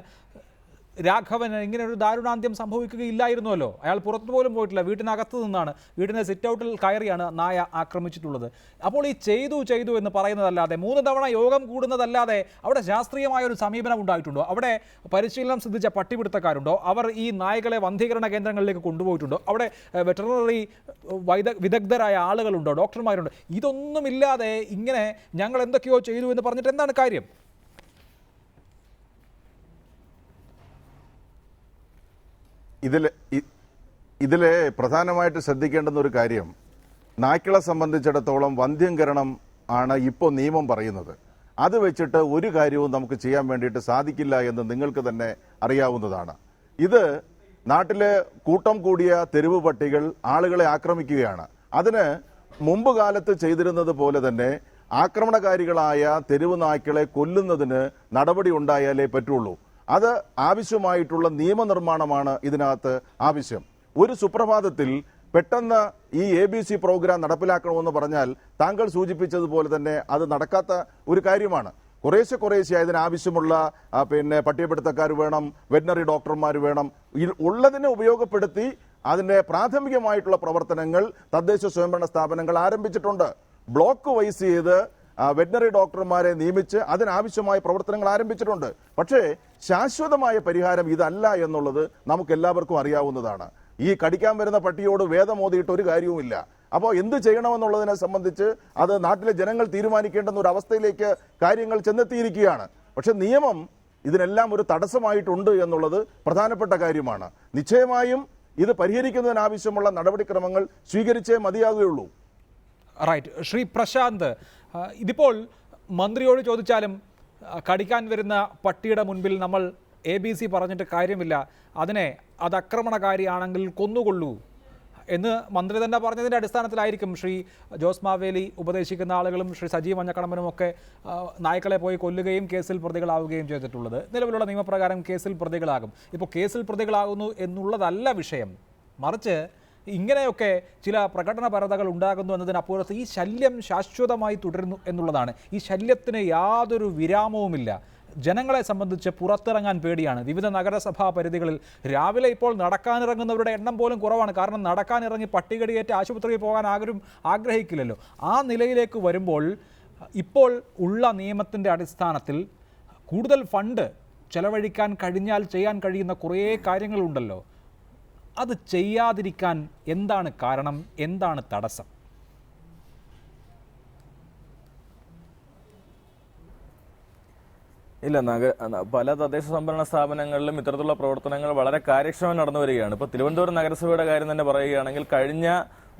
രാഘവന് ഇങ്ങനെ ഒരു ദാരുണാന്ത്യം സംഭവിക്കുകയില്ലായിരുന്നുവല്ലോ. അയാൾ പുറത്തു പോലും പോയിട്ടില്ല, വീട്ടിനകത്ത് നിന്നാണ്, വീടിന് സിറ്റ് ഔട്ടിൽ കയറിയാണ് നായ ആക്രമിച്ചിട്ടുള്ളത്. അപ്പോൾ ഈ ചെയ്തു എന്ന് പറയുന്നതല്ലാതെ 3 തവണ യോഗം കൂടുന്നതല്ലാതെ അവിടെ ശാസ്ത്രീയമായ ഒരു സമീപനം ഉണ്ടായിട്ടുണ്ടോ? അവിടെ പരിശീലനം സിദ്ധിച്ച പട്ടിപിടുത്തക്കാരുണ്ടോ? അവർ ഈ നായകളെ വന്ധീകരണ കേന്ദ്രങ്ങളിലേക്ക് കൊണ്ടുപോയിട്ടുണ്ടോ? അവിടെ വെറ്ററിനറി വിദഗ്ധരായ ആളുകളുണ്ടോ, ഡോക്ടർമാരുണ്ടോ? ഇതൊന്നുമില്ലാതെ ഇങ്ങനെ ഞങ്ങൾ എന്തൊക്കെയോ ചെയ്തു എന്ന് പറഞ്ഞിട്ട് എന്താണ് കാര്യം? ഇതിലെ പ്രധാനമായിട്ട് ശ്രദ്ധിക്കേണ്ടുന്ന ഒരു കാര്യം, നായ്ക്കളെ സംബന്ധിച്ചിടത്തോളം വന്ധ്യംകരണം ആണ് ഇപ്പോൾ നിയമം പറയുന്നത്. അത് വെച്ചിട്ട് ഒരു കാര്യവും നമുക്ക് ചെയ്യാൻ വേണ്ടിയിട്ട് സാധിക്കില്ല എന്ന് നിങ്ങൾക്ക് തന്നെ അറിയാവുന്നതാണ്. ഇത് നാട്ടിലെ കൂട്ടം കൂടിയ തെരുവ് പട്ടികൾ ആളുകളെ ആക്രമിക്കുകയാണ്. അതിന് മുമ്പ് കാലത്ത് ചെയ്തിരുന്നത് പോലെ തന്നെ ആക്രമണകാരികളായ തെരുവ് നായ്ക്കളെ കൊല്ലുന്നതിന് നടപടി ഉണ്ടായാലേ പറ്റുള്ളൂ. അത് ആവശ്യമായിട്ടുള്ള നിയമനിർമ്മാണമാണ് ഇതിനകത്ത് ആവശ്യം. ഒരു സുപ്രഭാതത്തിൽ പെട്ടെന്ന് ഈ ABC പ്രോഗ്രാം നടപ്പിലാക്കണമെന്ന് പറഞ്ഞാൽ താങ്കൾ സൂചിപ്പിച്ചതുപോലെ തന്നെ അത് നടക്കാത്ത ഒരു കാര്യമാണ്. കുറേശ്ശെ അതിനാവശ്യമുള്ള പട്ടികപ്പെടുത്തക്കാർ വേണം, വെറ്റിനറി ഡോക്ടർമാർ വേണം. ഉള്ളതിനെ ഉപയോഗപ്പെടുത്തി അതിന്റെ പ്രാഥമികമായിട്ടുള്ള പ്രവർത്തനങ്ങൾ തദ്ദേശ സ്വയംഭരണ സ്ഥാപനങ്ങൾ ആരംഭിച്ചിട്ടുണ്ട്. ബ്ലോക്ക് വൈസ് ചെയ്ത് വെറ്റിനറി ഡോക്ടർമാരെ നിയമിച്ച് അതിനാവശ്യമായ പ്രവർത്തനങ്ങൾ ആരംഭിച്ചിട്ടുണ്ട്. പക്ഷേ ശാശ്വതമായ പരിഹാരം ഇതല്ല എന്നുള്ളത് നമുക്ക് എല്ലാവർക്കും അറിയാവുന്നതാണ്. ഈ കടിക്കാൻ വരുന്ന പട്ടിയോട് വേദമോദിയിട്ട് ഒരു കാര്യവുമില്ല. അപ്പോൾ എന്ത് ചെയ്യണമെന്നുള്ളതിനെ സംബന്ധിച്ച് അത് നാട്ടിലെ ജനങ്ങൾ തീരുമാനിക്കേണ്ടുന്ന ഒരു അവസ്ഥയിലേക്ക് കാര്യങ്ങൾ ചെന്നെത്തിയിരിക്കുകയാണ്. പക്ഷെ നിയമം ഇതിനെല്ലാം ഒരു തടസ്സമായിട്ടുണ്ട് എന്നുള്ളത് പ്രധാനപ്പെട്ട കാര്യമാണ്. നിശ്ചയമായും ഇത് പരിഹരിക്കുന്നതിനാവശ്യമുള്ള നടപടിക്രമങ്ങൾ സ്വീകരിച്ചേ മതിയാകുകയുള്ളൂ. റൈറ്റ്. ശ്രീ പ്രശാന്ത്, ഇതിപ്പോൾ മന്ത്രിയോട് ചോദിച്ചാലും കടിക്കാൻ വരുന്ന പട്ടിയുടെ മുൻപിൽ നമ്മൾ ABC പറഞ്ഞിട്ട് കാര്യമില്ല, അത് ആക്രമണകാരിയാണെങ്കിൽ കൊന്നുകൊള്ളൂ എന്ന് മന്ത്രി തന്നെ പറഞ്ഞതിൻ്റെ അടിസ്ഥാനത്തിലായിരിക്കും ശ്രീ ജോസ് മാവേലി ഉപദേശിക്കുന്ന ആളുകളും ശ്രീ സജി മഞ്ഞക്കടമ്പനും ഒക്കെ നായ്ക്കളെ പോയി കൊല്ലുകയും കേസിൽ പ്രതികളാവുകയും ചെയ്തിട്ടുള്ളത്. നിലവിലുള്ള നിയമപ്രകാരം കേസിൽ പ്രതികളാകും. ഇപ്പോൾ കേസിൽ പ്രതികളാകുന്നു എന്നുള്ളതല്ല വിഷയം, മറിച്ച് ഇങ്ങനെയൊക്കെ ചില പ്രകടനപരതകൾ ഉണ്ടാകുന്നു എന്നതിനപ്പുറത്ത് ഈ ശല്യം ശാശ്വതമായി തുടരുന്നു എന്നുള്ളതാണ്. ഈ ശല്യത്തിന് യാതൊരു വിരാമവുമില്ല. ജനങ്ങളെ സംബന്ധിച്ച് പുറത്തിറങ്ങാൻ പേടിയാണ്. വിവിധ നഗരസഭാ പരിധികളിൽ രാവിലെ ഇപ്പോൾ നടക്കാനിറങ്ങുന്നവരുടെ എണ്ണം പോലും കുറവാണ്. കാരണം നടക്കാനിറങ്ങി പട്ടികടിയേറ്റ് ആശുപത്രിയിൽ പോകാൻ ആരും ആഗ്രഹിക്കില്ലല്ലോ. ആ നിലയിലേക്ക് വരുമ്പോൾ ഇപ്പോൾ ഉള്ള നിയമത്തിൻ്റെ അടിസ്ഥാനത്തിൽ കൂടുതൽ ഫണ്ട് ചെലവഴിക്കാൻ കഴിഞ്ഞാൽ ചെയ്യാൻ കഴിയുന്ന കുറേ കാര്യങ്ങളുണ്ടല്ലോ. അത് ചെയ്യാതിരിക്കാൻ എന്താണ് കാരണം, എന്താണ് തടസ്സം? ഇല്ല, പല തദ്ദേശ സ്വയംഭരണ സ്ഥാപനങ്ങളിലും ഇത്തരത്തിലുള്ള പ്രവർത്തനങ്ങൾ വളരെ കാര്യക്ഷമമായി നടന്നു വരികയാണ്. ഇപ്പോൾ തിരുവനന്തപുരം നഗരസഭയുടെ കാര്യം തന്നെ പറയുകയാണെങ്കിൽ കഴിഞ്ഞ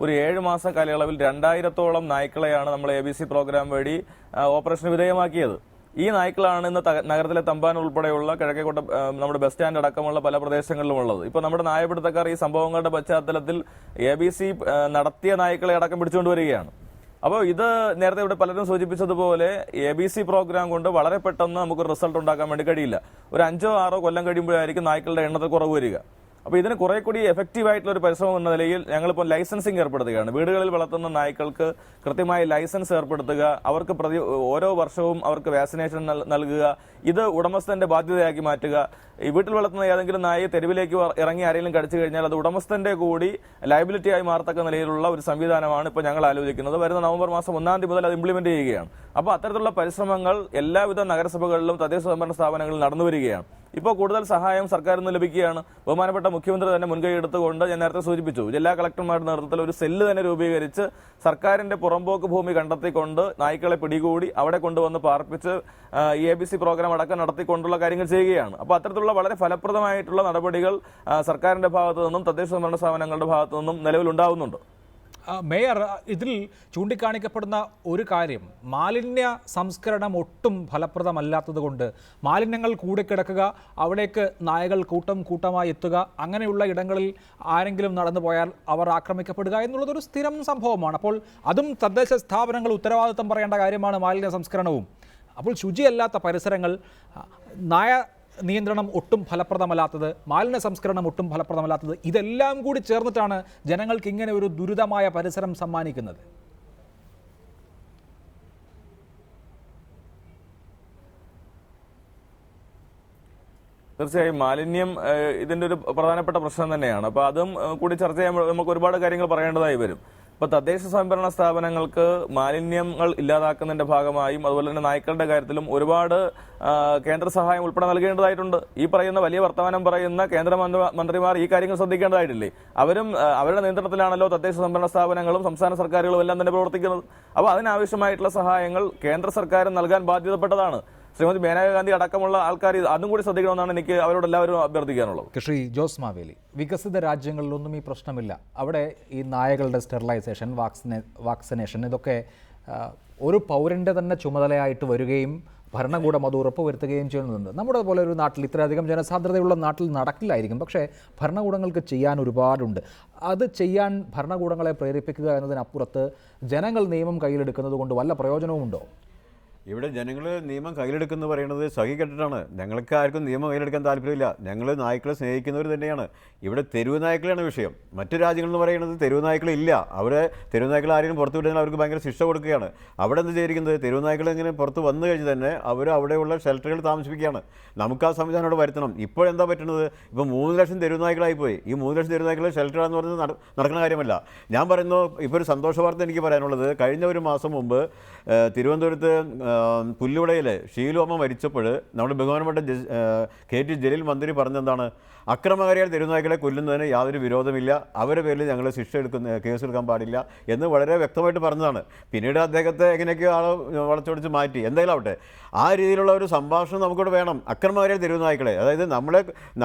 ഒരു 7 മാസ കാലയളവിൽ 2000-ഓളം നായ്ക്കളെയാണ് നമ്മൾ ABC പ്രോഗ്രാം വഴി ഓപ്പറേഷന് വിധേയമാക്കിയത്. ഈ നായ്ക്കളാണ് ഇന്ന് നഗരത്തിലെ തമ്പാൻ ഉൾപ്പെടെയുള്ള കിഴക്കേക്കോട്ട നമ്മുടെ ബസ് സ്റ്റാൻഡ് അടക്കമുള്ള പല പ്രദേശങ്ങളിലും ഉള്ളത്. ഇപ്പോൾ നമ്മുടെ നായപിടുത്തക്കാർ ഈ സംഭവങ്ങളുടെ പശ്ചാത്തലത്തിൽ ABC നടത്തിയ നായ്ക്കളെ അടക്കം പിടിച്ചുകൊണ്ടുവരികയാണ്. അപ്പോൾ ഇത് നേരത്തെ ഇവിടെ പലരും സൂചിപ്പിച്ചതുപോലെ ABC പ്രോഗ്രാം കൊണ്ട് വളരെ പെട്ടെന്ന് നമുക്ക് റിസൾട്ട് ഉണ്ടാക്കാൻ വേണ്ടി കഴിയില്ല. ഒരു 5-6 കൊല്ലം കഴിയുമ്പോഴായിരിക്കും നായ്ക്കളുടെ എണ്ണത്തിൽ കുറവ് വരിക. അപ്പോൾ ഇതിന് കുറെ കൂടി എഫക്റ്റീവ് ആയിട്ടുള്ള ഒരു പരിശ്രമം എന്ന നിലയിൽ ഞങ്ങളിപ്പോൾ ലൈസൻസിങ് ഏർപ്പെടുത്തുകയാണ്. വീടുകളിൽ വളർത്തുന്ന നായ്ക്കൾക്ക് കൃത്യമായി ലൈസൻസ് ഏർപ്പെടുത്തുക, അവർക്ക് ഓരോ വർഷവും അവർക്ക് വാക്സിനേഷൻ നൽകുക, ഇത് ഉടമസ്ഥന്റെ ബാധ്യതയാക്കി മാറ്റുക. ഈ വീട്ടിൽ വളർത്തുന്ന ഏതെങ്കിലും നായെ തെരുവിലേക്ക് ഇറങ്ങി ആരെങ്കിലും കടിച്ചു കഴിഞ്ഞാൽ അത് ഉടമസ്ഥന്റെ കൂടി ലയബിലിറ്റി ആയി മാറത്തക്ക നിലയിലുള്ള ഒരു സംവിധാനമാണ് ഇപ്പോൾ ഞങ്ങൾ ആലോചിക്കുന്നത്. വരുന്ന നവംബർ മാസം 1-ാം തീയതി മുതൽ അത് ഇംപ്ലിമെന്റ് ചെയ്യുകയാണ്. അപ്പോൾ അത്തരത്തിലുള്ള പരിശ്രമങ്ങൾ എല്ലാവിധ നഗരസഭകളിലും തദ്ദേശ സ്വയംഭരണ സ്ഥാപനങ്ങളിലും നടന്നു വരികയാണ്. ഇപ്പോൾ കൂടുതൽ സഹായം സർക്കാരിൽ നിന്ന് ലഭിക്കുകയാണ്. ബഹുമാനപ്പെട്ട മുഖ്യമന്ത്രി തന്നെ മുൻകൈ എടുത്തുകൊണ്ട് ഞാൻ നേരത്തെ സൂചിപ്പിച്ചു, ജില്ലാ കളക്ടർമാരുടെ നേതൃത്വത്തിൽ ഒരു സെല്ല് തന്നെ രൂപീകരിച്ച് സർക്കാരിന്റെ പുറമ്പോക്ക് ഭൂമി കണ്ടെത്തിക്കൊണ്ട് നായ്ക്കളെ പിടികൂടി അവിടെ കൊണ്ടുവന്ന് പാർപ്പിച്ച് ഈ ABC പ്രോഗ്രാം അടക്കം നടത്തിക്കൊണ്ടുള്ള കാര്യങ്ങൾ ചെയ്യുകയാണ്. അപ്പോൾ അത്തരത്തിലുള്ള വളരെ ഫലപ്രദമായിട്ടുള്ള നടപടികൾ സർക്കാരിന്റെ ഭാഗത്തു നിന്നും തദ്ദേശ സ്വയംഭരണ സ്ഥാപനങ്ങളുടെ ഭാഗത്തു നിന്നും നിലവിലുണ്ടാവുന്നുണ്ട്. മേയർ, ഇതിൽ ചൂണ്ടിക്കാണിക്കപ്പെടുന്ന ഒരു കാര്യം, മാലിന്യ സംസ്കരണം ഒട്ടും ഫലപ്രദമല്ലാത്തത് കൊണ്ട് മാലിന്യങ്ങൾ കൂടിക്കിടക്കുക, അവിടേക്ക് നായകൾ കൂട്ടമായി എത്തുക, അങ്ങനെയുള്ള ഇടങ്ങളിൽ ആരെങ്കിലും നടന്നു പോയാൽ അവർ ആക്രമിക്കപ്പെടുക എന്നുള്ളതൊരു സ്ഥിരം സംഭവമാണ്. അപ്പോൾ അതും തദ്ദേശ സ്ഥാപനങ്ങൾ ഉത്തരവാദിത്തം പറയേണ്ട കാര്യമാണ്, മാലിന്യ സംസ്കരണവും. അപ്പോൾ ശുചിയല്ലാത്ത പരിസരങ്ങൾ, നായ നിയന്ത്രണം ഒട്ടും ഫലപ്രദമല്ലാത്തത്, മാലിന്യ സംസ്കരണം ഒട്ടും ഫലപ്രദമല്ലാത്തത്, ഇതെല്ലാം കൂടി ചേർന്നിട്ടാണ് ജനങ്ങൾക്ക് ഇങ്ങനെ ഒരു ദുരിതമായ പരിസരം സമ്മാനിക്കുന്നത്. തീർച്ചയായും മാലിന്യം ഇതിൻ്റെ ഒരു പ്രധാനപ്പെട്ട പ്രശ്നം തന്നെയാണ്. അപ്പോൾ അതും കൂടി ചർച്ച ചെയ്യുമ്പോൾ നമുക്ക് ഒരുപാട് കാര്യങ്ങൾ പറയേണ്ടതായി വരും. ഇപ്പോൾ തദ്ദേശ സ്വയംഭരണ സ്ഥാപനങ്ങൾക്ക് മാലിന്യങ്ങൾ ഇല്ലാതാക്കുന്നതിന്റെ ഭാഗമായും അതുപോലെ തന്നെ നായ്ക്കളുടെ കാര്യത്തിലും ഒരുപാട് കേന്ദ്ര സഹായം ഉൾപ്പെടെ നൽകേണ്ടതായിട്ടുണ്ട്. ഈ പറയുന്ന വലിയ വർത്തമാനം പറയുന്ന കേന്ദ്ര മന്ത്രിമാർ ഈ കാര്യങ്ങൾ ശ്രദ്ധിക്കേണ്ടതായിട്ടില്ലേ? അവരും അവരുടെ നിയന്ത്രണത്തിലാണല്ലോ തദ്ദേശ സ്വയംഭരണ സ്ഥാപനങ്ങളും സംസ്ഥാന സർക്കാരുകളും എല്ലാം തന്നെ പ്രവർത്തിക്കുന്നത്. അപ്പോൾ അതിനാവശ്യമായിട്ടുള്ള സഹായങ്ങൾ കേന്ദ്ര സർക്കാർ നൽകാൻ ബാധ്യതപ്പെട്ടതാണ്. ശ്രീമതി മേനകാ ഗാന്ധി അടക്കമുള്ള ആൾക്കാർ അതും കൂടി ശ്രദ്ധിക്കണമെന്നാണ് എനിക്ക് അവരോട് എല്ലാവരും അഭ്യർത്ഥിക്കാനുള്ളത്. ശ്രീ ജോസ് മാവേലി, വികസിത രാജ്യങ്ങളിലൊന്നും ഈ പ്രശ്നമില്ല. അവിടെ ഈ നായകളുടെ സ്റ്റെറിലൈസേഷൻ, വാക്സിനേഷൻ ഇതൊക്കെ ഒരു പൗരൻ്റെ തന്നെ ചുമതലയായിട്ട് വരികയും ഭരണകൂടം അത് ഉറപ്പുവരുത്തുകയും ചെയ്യുന്നുണ്ട്. നമ്മുടെ പോലെ ഒരു നാട്ടിൽ, ഇത്രയധികം ജനസാന്ദ്രതയുള്ള നാട്ടിൽ നടക്കില്ലായിരിക്കും, പക്ഷേ ഭരണകൂടങ്ങൾക്ക് ചെയ്യാൻ ഒരുപാടുണ്ട്. അത് ചെയ്യാൻ ഭരണകൂടങ്ങളെ പ്രേരിപ്പിക്കുക എന്നതിനപ്പുറത്ത് ജനങ്ങൾ നിയമം കയ്യിലെടുക്കുന്നത് കൊണ്ട് വല്ല പ്രയോജനവുമുണ്ടോ? ഇവിടെ ജനങ്ങൾ നിയമം കയ്യിലെടുക്കുന്ന പറയുന്നത് സഹിക്കെട്ടിട്ടാണ്. ഞങ്ങൾക്ക് ആർക്കും നിയമം കയ്യിലെടുക്കാൻ താല്പര്യമില്ല. ഞങ്ങൾ നായ്ക്കളെ സ്നേഹിക്കുന്നവർ തന്നെയാണ്. ഇവിടെ തെരുവ് നായ്ക്കളാണ് വിഷയം. മറ്റു രാജ്യങ്ങളെന്ന് പറയുന്നത് തെരുവ് നായ്ക്കളില്ല. അവിടെ തെരുവ് നായ്ക്കൾ ആരെങ്കിലും പുറത്തു വിടുന്ന അവർക്ക് ഭയങ്കര ശിക്ഷ കൊടുക്കുകയാണ്. അവിടെ എന്ത് ചെയ്തിരിക്കുന്നത്, തെരുവ് നായ്ക്കൾ ഇങ്ങനെ പുറത്ത് വന്നു കഴിഞ്ഞ് തന്നെ അവർ അവിടെയുള്ള ഷെൽട്ടറുകൾ താമസിപ്പിക്കുകയാണ്. നമുക്ക് ആ സംവിധാനം അവിടെ വരുത്തണം. ഇപ്പോഴെന്താ പറ്റുന്നത്, ഇപ്പോൾ 3 ലക്ഷം തെരുവ് നായ്ക്കളായിപ്പോയി. ഈ 3 ലക്ഷം തെരുവ് നായ്ക്കൾ ഷെൽട്ടറാന്ന് പറയുന്നത് നടക്കുന്ന കാര്യമല്ല. ഞാൻ പറയുന്നു, ഇപ്പോൾ ഒരു സന്തോഷ വാർത്ത എനിക്ക് പറയാനുള്ളത്, കഴിഞ്ഞ ഒരു മാസം മുമ്പ് തിരുവനന്തപുരത്ത് പുല്ലുവിടയിൽ ഷീലുവമ്മ മരിച്ചപ്പോൾ നമ്മുടെ ബഹുമാനപ്പെട്ട KT ജലീൽ മന്ത്രി പറഞ്ഞെന്താണ്, അക്രമകാരികൾ തെരുവുനായ്ക്കളെ കൊല്ലുന്നതിന് യാതൊരു വിരോധമില്ല, അവരുടെ പേരിൽ ഞങ്ങൾ കേസെടുക്കാൻ പാടില്ല എന്ന് വളരെ വ്യക്തമായിട്ട് പറഞ്ഞതാണ്. പിന്നീട് അദ്ദേഹത്തെ എങ്ങനെയൊക്കെയോ ആളെ വളച്ചൊടിച്ച് മാറ്റി. എന്തായാലും ആവട്ടെ, ആ രീതിയിലുള്ള ഒരു സംഭാഷണം നമുക്കിവിടെ വേണം. അക്രമകാരികൾ തെരുവുനായ്ക്കളെ, അതായത്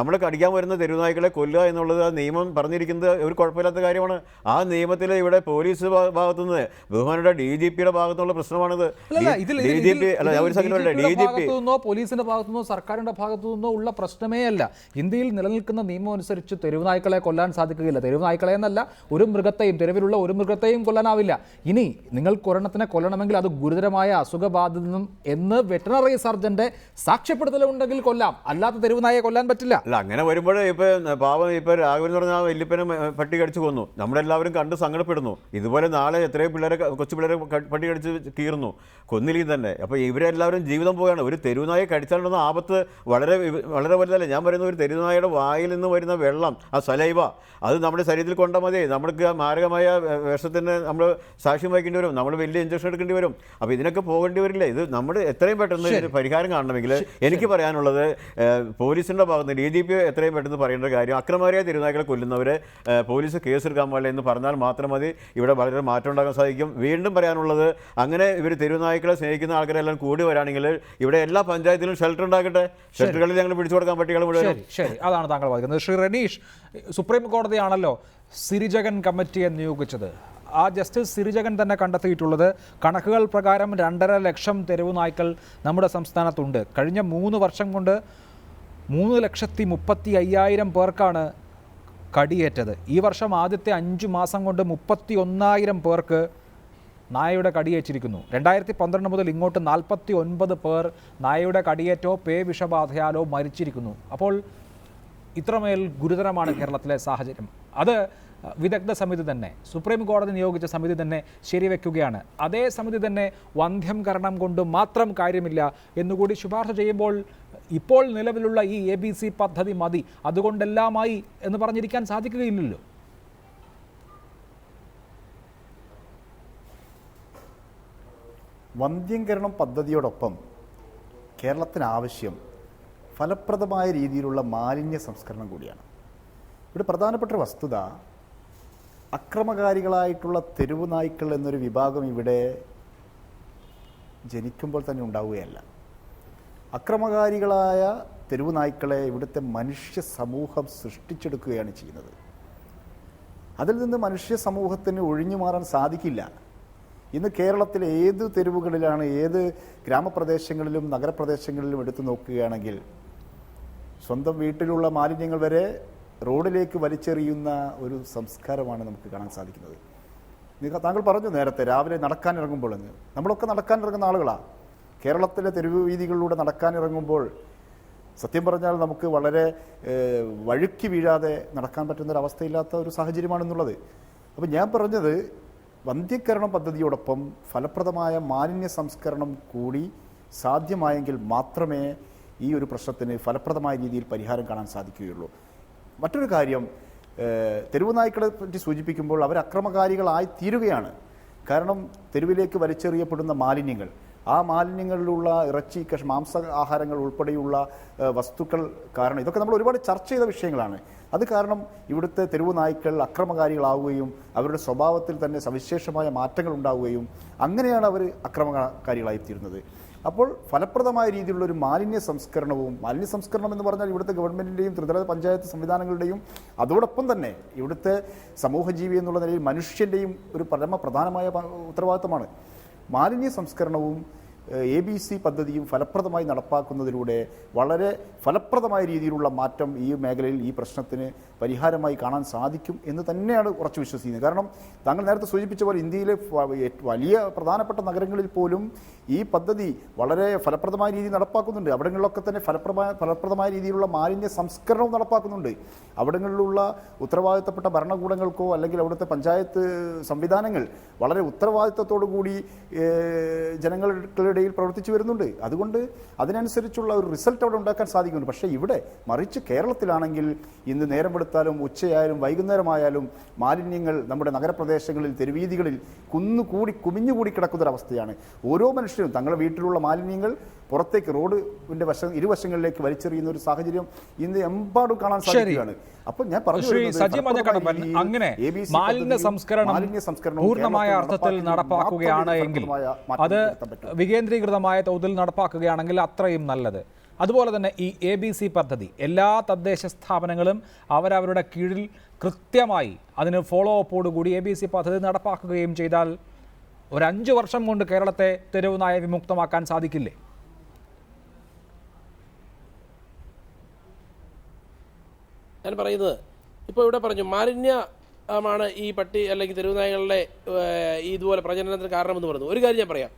നമ്മളെ കടിക്കാൻ വരുന്ന തെരുവുനായ്ക്കളെ കൊല്ലുക എന്നുള്ളത് ആ നിയമം പറഞ്ഞിരിക്കുന്നത് ഒരു കുഴപ്പമില്ലാത്ത കാര്യമാണ്. ആ നിയമത്തിൽ ഇവിടെ പോലീസ് ഭാഗത്തുനിന്ന് ബഹുമാനയുടെ DGPയുടെ ഭാഗത്തുനിന്നുള്ള പ്രശ്നമാണിത്. പോലീസിന്റെ ഭാഗത്തുനിന്നോ സർക്കാരിന്റെ ഭാഗത്തുനിന്നോ ഉള്ള പ്രശ്നമേ അല്ല. ഇന്ത്യയിൽ നിലനിൽക്കുന്ന നിയമം അനുസരിച്ച് തെരുവുനായ്ക്കളെ കൊല്ലാൻ സാധിക്കുകയില്ല. തെരുവുനായ്ക്കളെ എന്നല്ല, ഒരു മൃഗത്തെയും, തെരുവിലുള്ള ഒരു മൃഗത്തെയും കൊല്ലാനാവില്ല. ഇനി നിങ്ങൾക്ക് ഒരെണ്ണത്തിനെ കൊല്ലണമെങ്കിൽ അത് ഗുരുതരമായ അസുഖബാധിതം എന്ന് വെറ്ററിനറി സർജന്റെ സാക്ഷ്യപ്പെടുത്തലുണ്ടെങ്കിൽ കൊല്ലാം, അല്ലാത്ത തെരുവുനായെ കൊല്ലാൻ പറ്റില്ല. അല്ല, അങ്ങനെ വരുമ്പോൾ ഇപ്പൊ രാഘവൻ എന്ന് പറഞ്ഞാൽ വല്യപ്പനെ പട്ടി കടിച്ചു കൊന്നു, നമ്മളെല്ലാവരും കണ്ട് സങ്കടപ്പെടുന്നു. ഇതുപോലെ നാളെ എത്രയോ കൊച്ചു പിള്ളേരെ പട്ടി കടിച്ച് കുത്തിയിരുന്നു, കൊന്നില്ലെങ്കിൽ തന്നെ. അപ്പോൾ ഇവരെല്ലാവരും ജീവിതം പോവുകയാണ്. ഒരു തെരുവുനായെ കടിച്ചാലുണ്ടെന്ന ആപത്ത് വളരെ വളരെ വലുതല്ലേ. ഞാൻ പറയുന്നത് ഒരു തെരുവുനായയുടെ വായിൽ നിന്ന് വരുന്ന വെള്ളം, ആ സലൈവ, അത് നമ്മുടെ ശരീരത്തിൽ കൊണ്ടാൽ മതി, നമ്മൾക്ക് മാരകമായ വിഷത്തിന് നമ്മൾ സാക്ഷ്യം വഹിക്കേണ്ടി വരും, നമ്മൾ വലിയ ഇഞ്ചക്ഷൻ എടുക്കേണ്ടി വരും. അപ്പോൾ ഇതിനൊക്കെ പോകേണ്ടി വരില്ല. ഇത് നമ്മൾ എത്രയും പെട്ടെന്ന് ഇതിന് പരിഹാരം കാണണമെങ്കിൽ എനിക്ക് പറയാനുള്ളത് പോലീസിൻ്റെ ഭാഗത്ത് DGP എത്രയും പെട്ടെന്ന് പറയേണ്ട കാര്യം, അക്രമകാരിയായ തെരുവുനായ്ക്കളെ കൊല്ലുന്നവരെ പോലീസ് കേസെടുക്കാൻ പാടില്ല എന്ന് പറഞ്ഞാൽ മാത്രം മതി. ഇവിടെ വളരെ മാറ്റം ഉണ്ടാക്കാൻ സാധിക്കും. വീണ്ടും പറയാനുള്ളത്, അങ്ങനെ ഇവർ തെരുവുനായ്ക്കളെ സ്നേഹിക്കുന്ന ആൾക്കാരെല്ലാം കൂടി വരാണെങ്കിൽ ഇവിടെ എല്ലാ പഞ്ചായത്തിലും ഷെൽട്ടർ ഉണ്ടാക്കട്ടെ. ഷെൽട്ടറുകളിൽ ഞങ്ങൾ പിടിച്ചു കൊടുക്കാൻ പട്ടികൾ മുഴുവൻ. ശരി, അതാണ് താങ്കൾ പറയുന്നത്. ശ്രീ റനീഷ്, സുപ്രീം കോടതിയാണല്ലോ സിരിജഗൻ കമ്മിറ്റിയെ നിയോഗിച്ചത്. ആ ജസ്റ്റിസ് സിരിജഗൻ തന്നെ കണ്ടെത്തിയിട്ടുള്ളത് കണക്കുകൾ പ്രകാരം 2.5 ലക്ഷം തെരുവ് നായ്ക്കൾ നമ്മുടെ സംസ്ഥാനത്തുണ്ട്. കഴിഞ്ഞ 3 വർഷം കൊണ്ട് 3,35,000 പേർക്കാണ് കടിയേറ്റത്. ഈ വർഷം ആദ്യത്തെ 5 മാസം കൊണ്ട് 31,000 പേർക്ക് നായയുടെ കടിയേറ്റിരിക്കുന്നു. 2012 മുതൽ ഇങ്ങോട്ട് 49 പേർ നായയുടെ കടിയേറ്റോ വിഷബാധയാലോ മരിച്ചിരിക്കുന്നു. അപ്പോൾ ഇത്രമേൽ ഗുരുതരമാണ് കേരളത്തിലെ സാഹചര്യം. അത് വിദഗ്ധ സമിതി തന്നെ, സുപ്രീം കോടതി നിയോഗിച്ച സമിതി തന്നെ ശരിവെക്കുകയാണ്. അതേ സമിതി തന്നെ വന്ധ്യംകരണം കൊണ്ട് മാത്രം കാര്യമില്ല എന്നുകൂടി ശുപാർശ ചെയ്യുമ്പോൾ ഇപ്പോൾ നിലവിലുള്ള ഈ ABC പദ്ധതി മതി, അതുകൊണ്ടെല്ലാമായി എന്ന് പറഞ്ഞിരിക്കാൻ സാധിക്കുകയില്ലല്ലോ. വന്ധ്യംകരണം പദ്ധതിയോടൊപ്പം കേരളത്തിന് ആവശ്യം ഫലപ്രദമായ രീതിയിലുള്ള മാലിന്യ സംസ്കരണം കൂടിയാണ്. ഇവിടെ പ്രധാനപ്പെട്ട വസ്തുത, അക്രമകാരികളായിട്ടുള്ള തെരുവ് നായ്ക്കൾ എന്നൊരു വിഭാഗം ഇവിടെ ജനിക്കുമ്പോൾ തന്നെ ഉണ്ടാവുകയല്ല. അക്രമകാരികളായ തെരുവ് നായ്ക്കളെ ഇവിടുത്തെ മനുഷ്യ സമൂഹം സൃഷ്ടിച്ചെടുക്കുകയാണ് ചെയ്യുന്നത്. അതിൽ നിന്ന് മനുഷ്യ സമൂഹത്തിന് ഒഴിഞ്ഞു മാറാൻ സാധിക്കില്ല. ഇന്ന് കേരളത്തിലെ ഏത് തെരുവുകളിലാണ്, ഏത് ഗ്രാമപ്രദേശങ്ങളിലും നഗരപ്രദേശങ്ങളിലും എടുത്തു നോക്കുകയാണെങ്കിൽ സ്വന്തം വീട്ടിലുള്ള മാലിന്യങ്ങൾ വരെ റോഡിലേക്ക് വലിച്ചെറിയുന്ന ഒരു സംസ്കാരമാണ് നമുക്ക് കാണാൻ സാധിക്കുന്നത്. താങ്കൾ പറഞ്ഞു നേരത്തെ, രാവിലെ നടക്കാനിറങ്ങുമ്പോൾ എന്ന്. നമ്മളൊക്കെ നടക്കാനിറങ്ങുന്ന ആളുകളാണ്. കേരളത്തിലെ തെരുവ് വീതികളിലൂടെ നടക്കാനിറങ്ങുമ്പോൾ സത്യം പറഞ്ഞാൽ നമുക്ക് വളരെ വഴുക്കി വീഴാതെ നടക്കാൻ പറ്റുന്നൊരവസ്ഥയില്ലാത്ത ഒരു സാഹചര്യമാണെന്നുള്ളത്. അപ്പോൾ ഞാൻ പറഞ്ഞത്, വന്ധ്യംകരണ പദ്ധതിയോടൊപ്പം ഫലപ്രദമായ മാലിന്യ സംസ്കരണം കൂടി സാധ്യമായെങ്കിൽ മാത്രമേ ഈ ഒരു പ്രശ്നത്തിന് ഫലപ്രദമായ രീതിയിൽ പരിഹാരം കാണാൻ സാധിക്കുകയുള്ളൂ. മറ്റൊരു കാര്യം, തെരുവ് നായ്ക്കളെ പറ്റി സൂചിപ്പിക്കുമ്പോൾ അവർ അക്രമകാരികളായി തീരുകയാണ്. കാരണം തെരുവിലേക്ക് വലിച്ചെറിയപ്പെടുന്ന മാലിന്യങ്ങൾ, ആ മാലിന്യങ്ങളിലുള്ള ഇറച്ചി, മാംസ ആഹാരങ്ങൾ ഉൾപ്പെടെയുള്ള വസ്തുക്കൾ കാരണം, ഇതൊക്കെ നമ്മൾ ഒരുപാട് ചർച്ച ചെയ്ത വിഷയങ്ങളാണ്. അത് കാരണം ഇവിടുത്തെ തെരുവ് നായ്ക്കൾ അക്രമകാരികളാവുകയും അവരുടെ സ്വഭാവത്തിൽ തന്നെ സവിശേഷമായ മാറ്റങ്ങൾ ഉണ്ടാവുകയും അങ്ങനെയാണ് അവർ അക്രമകാരികളായിത്തീരുന്നത്. അപ്പോൾ ഫലപ്രദമായ രീതിയിലുള്ള ഒരു മാലിന്യ സംസ്കരണം എന്ന് പറഞ്ഞാൽ ഇവിടുത്തെ ഗവൺമെൻറ്റിൻ്റെയും ത്രിതല പഞ്ചായത്ത് സംവിധാനങ്ങളുടെയും അതോടൊപ്പം തന്നെ ഇവിടുത്തെ സമൂഹജീവി എന്നുള്ള നിലയിൽ മനുഷ്യൻ്റെയും ഒരു പ്രധാനമായ ഉത്തരവാദിത്തമാണ്. മാലിന്യ സംസ്കരണവും ABC പദ്ധതിയും ഫലപ്രദമായി നടപ്പാക്കുന്നതിലൂടെ വളരെ ഫലപ്രദമായ രീതിയിലുള്ള മാറ്റം ഈ മേഖലയിൽ, ഈ പ്രശ്നത്തിന് പരിഹാരമായി കാണാൻ സാധിക്കും എന്ന് തന്നെയാണ് ഉറച്ചു വിശ്വസിക്കുന്നത്. കാരണം താങ്കൾ നേരത്തെ സൂചിപ്പിച്ച പോലെ ഇന്ത്യയിലെ വലിയ പ്രധാനപ്പെട്ട നഗരങ്ങളിൽ പോലും ഈ പദ്ധതി വളരെ ഫലപ്രദമായ രീതിയിൽ നടപ്പാക്കുന്നുണ്ട്. അവിടങ്ങളിലൊക്കെ തന്നെ ഫലപ്രദമായ രീതിയിലുള്ള മാലിന്യ സംസ്കരണവും നടപ്പാക്കുന്നുണ്ട്. അവിടങ്ങളിലുള്ള ഉത്തരവാദിത്തപ്പെട്ട ഭരണകൂടങ്ങൾക്കോ അല്ലെങ്കിൽ അവിടുത്തെ പഞ്ചായത്ത് സംവിധാനങ്ങൾ വളരെ ഉത്തരവാദിത്തത്തോടു കൂടി ജനങ്ങളുടെ പ്രവർത്തിച്ചു വരുന്നുണ്ട്. അതുകൊണ്ട് അതിനനുസരിച്ചുള്ള ഒരു റിസൾട്ട് അവിടെ ഉണ്ടാക്കാൻ സാധിക്കുന്നുണ്ട്. പക്ഷേ ഇവിടെ മറിച്ച് കേരളത്തിലാണെങ്കിൽ ഇന്ന് നേരം എടുത്താലും ഉച്ചയായാലും വൈകുന്നേരമായാലും മാലിന്യങ്ങൾ നമ്മുടെ നഗരപ്രദേശങ്ങളിൽ, തെരുവീതികളിൽ കുമിഞ്ഞുകൂടി കിടക്കുന്നൊരവസ്ഥയാണ്. ഓരോ മനുഷ്യരും തങ്ങളുടെ വീട്ടിലുള്ള മാലിന്യങ്ങൾ പുറത്തേക്ക് റോഡിന്റെ ഇരുവശങ്ങളിലേക്ക് വലിച്ചെറിയുന്ന ഒരു സാഹചര്യം ഇന്ന് എമ്പാടും കാണാൻ സാധിക്കുകയാണ്. അപ്പോൾ ഞാൻ പറഞ്ഞു, അങ്ങനെ മാലിന്യ സംസ്കരണം പൂർണ്ണമായ അർത്ഥത്തിൽ നടപ്പാക്കുകയാണ് എങ്കിൽ, അത് വികേന്ദ്രീകൃതമായ തോതിൽ നടപ്പാക്കുകയാണെങ്കിൽ അത്രയും നല്ലത്. അതുപോലെ തന്നെ ഈ ABC പദ്ധതി എല്ലാ തദ്ദേശ സ്ഥാപനങ്ങളും അവരവരുടെ കീഴിൽ കൃത്യമായി അതിന് ഫോളോ അപ്പോടുകൂടി ABC പദ്ധതി നടപ്പാക്കുകയും ചെയ്താൽ ഒരു 5 വർഷം കൊണ്ട് കേരളത്തെ തെരുവ് നായ വിമുക്തമാക്കാൻ സാധിക്കില്ലേ? ഞാൻ പറയുന്നത്, ഇപ്പോൾ ഇവിടെ പറഞ്ഞു മാലിന്യമാണ് ഈ പട്ടി അല്ലെങ്കിൽ തെരുവുനായകളുടെ ഇതുപോലെ പ്രജനനത്തിന് കാരണമെന്ന് പറഞ്ഞു. ഒരു കാര്യം ഞാൻ പറയാം,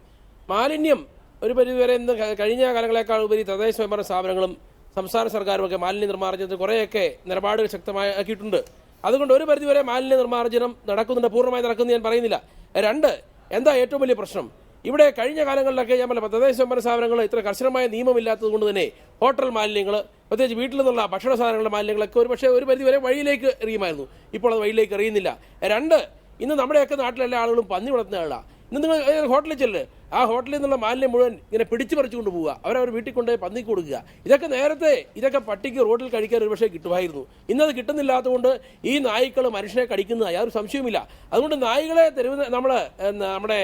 മാലിന്യം ഒരു പരിധിവരെ ഇന്ന് കഴിഞ്ഞ കാലങ്ങളെക്കാൾ ഉപരി തദ്ദേശ സ്വയംഭരണ സ്ഥാപനങ്ങളും സംസ്ഥാന സർക്കാരുമൊക്കെ മാലിന്യ നിർമ്മാർജ്ജനത്തിൽ കുറേയൊക്കെ നിലപാടുകൾ ശക്തമാക്കിയിട്ടുണ്ട്. അതുകൊണ്ട് ഒരു പരിധിവരെ മാലിന്യ നിർമ്മാർജ്ജനം നടക്കുന്നുണ്ട്, പൂർണ്ണമായി നടക്കുന്നു ഞാൻ പറയുന്നില്ല. 2, എന്താ ഏറ്റവും വലിയ പ്രശ്നം? ഇവിടെ കഴിഞ്ഞ കാലങ്ങളിലൊക്കെ ഞാൻ പറഞ്ഞ തദ്ദേശ സ്വയംഭരണ സ്ഥാപനങ്ങൾ ഇത്ര കർശനമായ നിയമമില്ലാത്തത് കൊണ്ട് തന്നെ ഹോട്ടൽ മാലിന്യങ്ങൾ, പ്രത്യേകിച്ച് വീട്ടിൽ നിന്നുള്ള ഭക്ഷണ സാധനങ്ങളുടെ മാലിന്യങ്ങളൊക്കെ ഒരു പരിധി വരെ വഴിയിലേക്ക് എറിയുമായിരുന്നു. ഇപ്പോൾ അത് വഴിയിലേക്ക് എറിയുന്നില്ല. 2, ഇന്ന് നമ്മുടെയൊക്കെ നാട്ടിലെല്ലാ ആളുകളും പന്നി വളർത്തുന്ന ആളാണ്. ഇന്ന് നിങ്ങൾ ഹോട്ടലിൽ ചെല്ല്, ആ ഹോട്ടലിൽ നിന്നുള്ള മാലിന്യം മുഴുവൻ ഇങ്ങനെ പിടിച്ചു പറിച്ചു കൊണ്ട് പോവുക, അവരവർ വീട്ടിൽ കൊണ്ട് പന്നിക്ക് കൊടുക്കുക. ഇതൊക്കെ പട്ടിക്ക് റോഡിൽ കഴിക്കാൻ ഒരു പക്ഷേ കിട്ടുമായിരുന്നു. ഇന്നത് കിട്ടുന്നില്ലാത്തതുകൊണ്ട് ഈ നായ്ക്കൾ മനുഷ്യനെ കടിക്കുന്ന യാതൊരു സംശയവുമില്ല. അതുകൊണ്ട് നായ്ക്കളെ നമ്മുടെ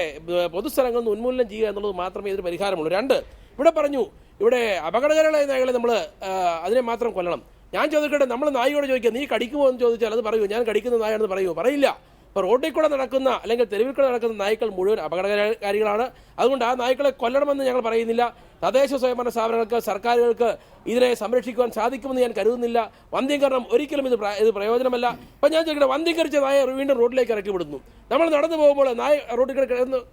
പൊതുസ്ഥലങ്ങളിൽ നിന്ന് ഉന്മൂലനം ചെയ്യുക എന്നുള്ളത് മാത്രമേ ഇതിന് പരിഹാരമുള്ളൂ. 2, ഇവിടെ പറഞ്ഞു ഇവിടെ അപകടകരമായ നായ്ക്കളെ നമ്മൾ അതിനെ മാത്രം കൊല്ലണം. ഞാൻ ചോദിക്കട്ടെ, നമ്മൾ നായിയോട് ചോദിക്കുക നീ കടിക്കുമോ എന്ന് ചോദിച്ചാൽ അത് പറയൂ, ഞാൻ കടിക്കുന്ന നായാണെന്ന് പറയുമോ? പറയില്ല. ഇപ്പോൾ റോഡിൽ കൂടെ നടക്കുന്ന അല്ലെങ്കിൽ തെരുവിൽ കൂടെ നടക്കുന്ന നായ്ക്കൾ മുഴുവൻ അപകടകാരികളാണ്. അതുകൊണ്ട് ആ നായ്ക്കളെ കൊല്ലണമെന്ന് ഞങ്ങൾ പറയുന്നില്ല. തദ്ദേശ സ്വയംഭരണ സ്ഥാപനങ്ങൾക്ക്, സർക്കാരുകൾക്ക് ഇതിനെ സംരക്ഷിക്കുവാൻ സാധിക്കുമെന്ന് ഞാൻ കരുതുന്നില്ല. വന്ധ്യീകരണം ഒരിക്കലും ഇത് പ്രയോജനമല്ല. അപ്പം ഞാൻ ചോദിക്കട്ടെ, വന്ധ്യീകരിച്ച നായ വീണ്ടും റോഡിലേക്ക് ഇറക്കി വിടുന്നു. നമ്മൾ നടന്നു പോകുമ്പോൾ നായ റോഡിൽ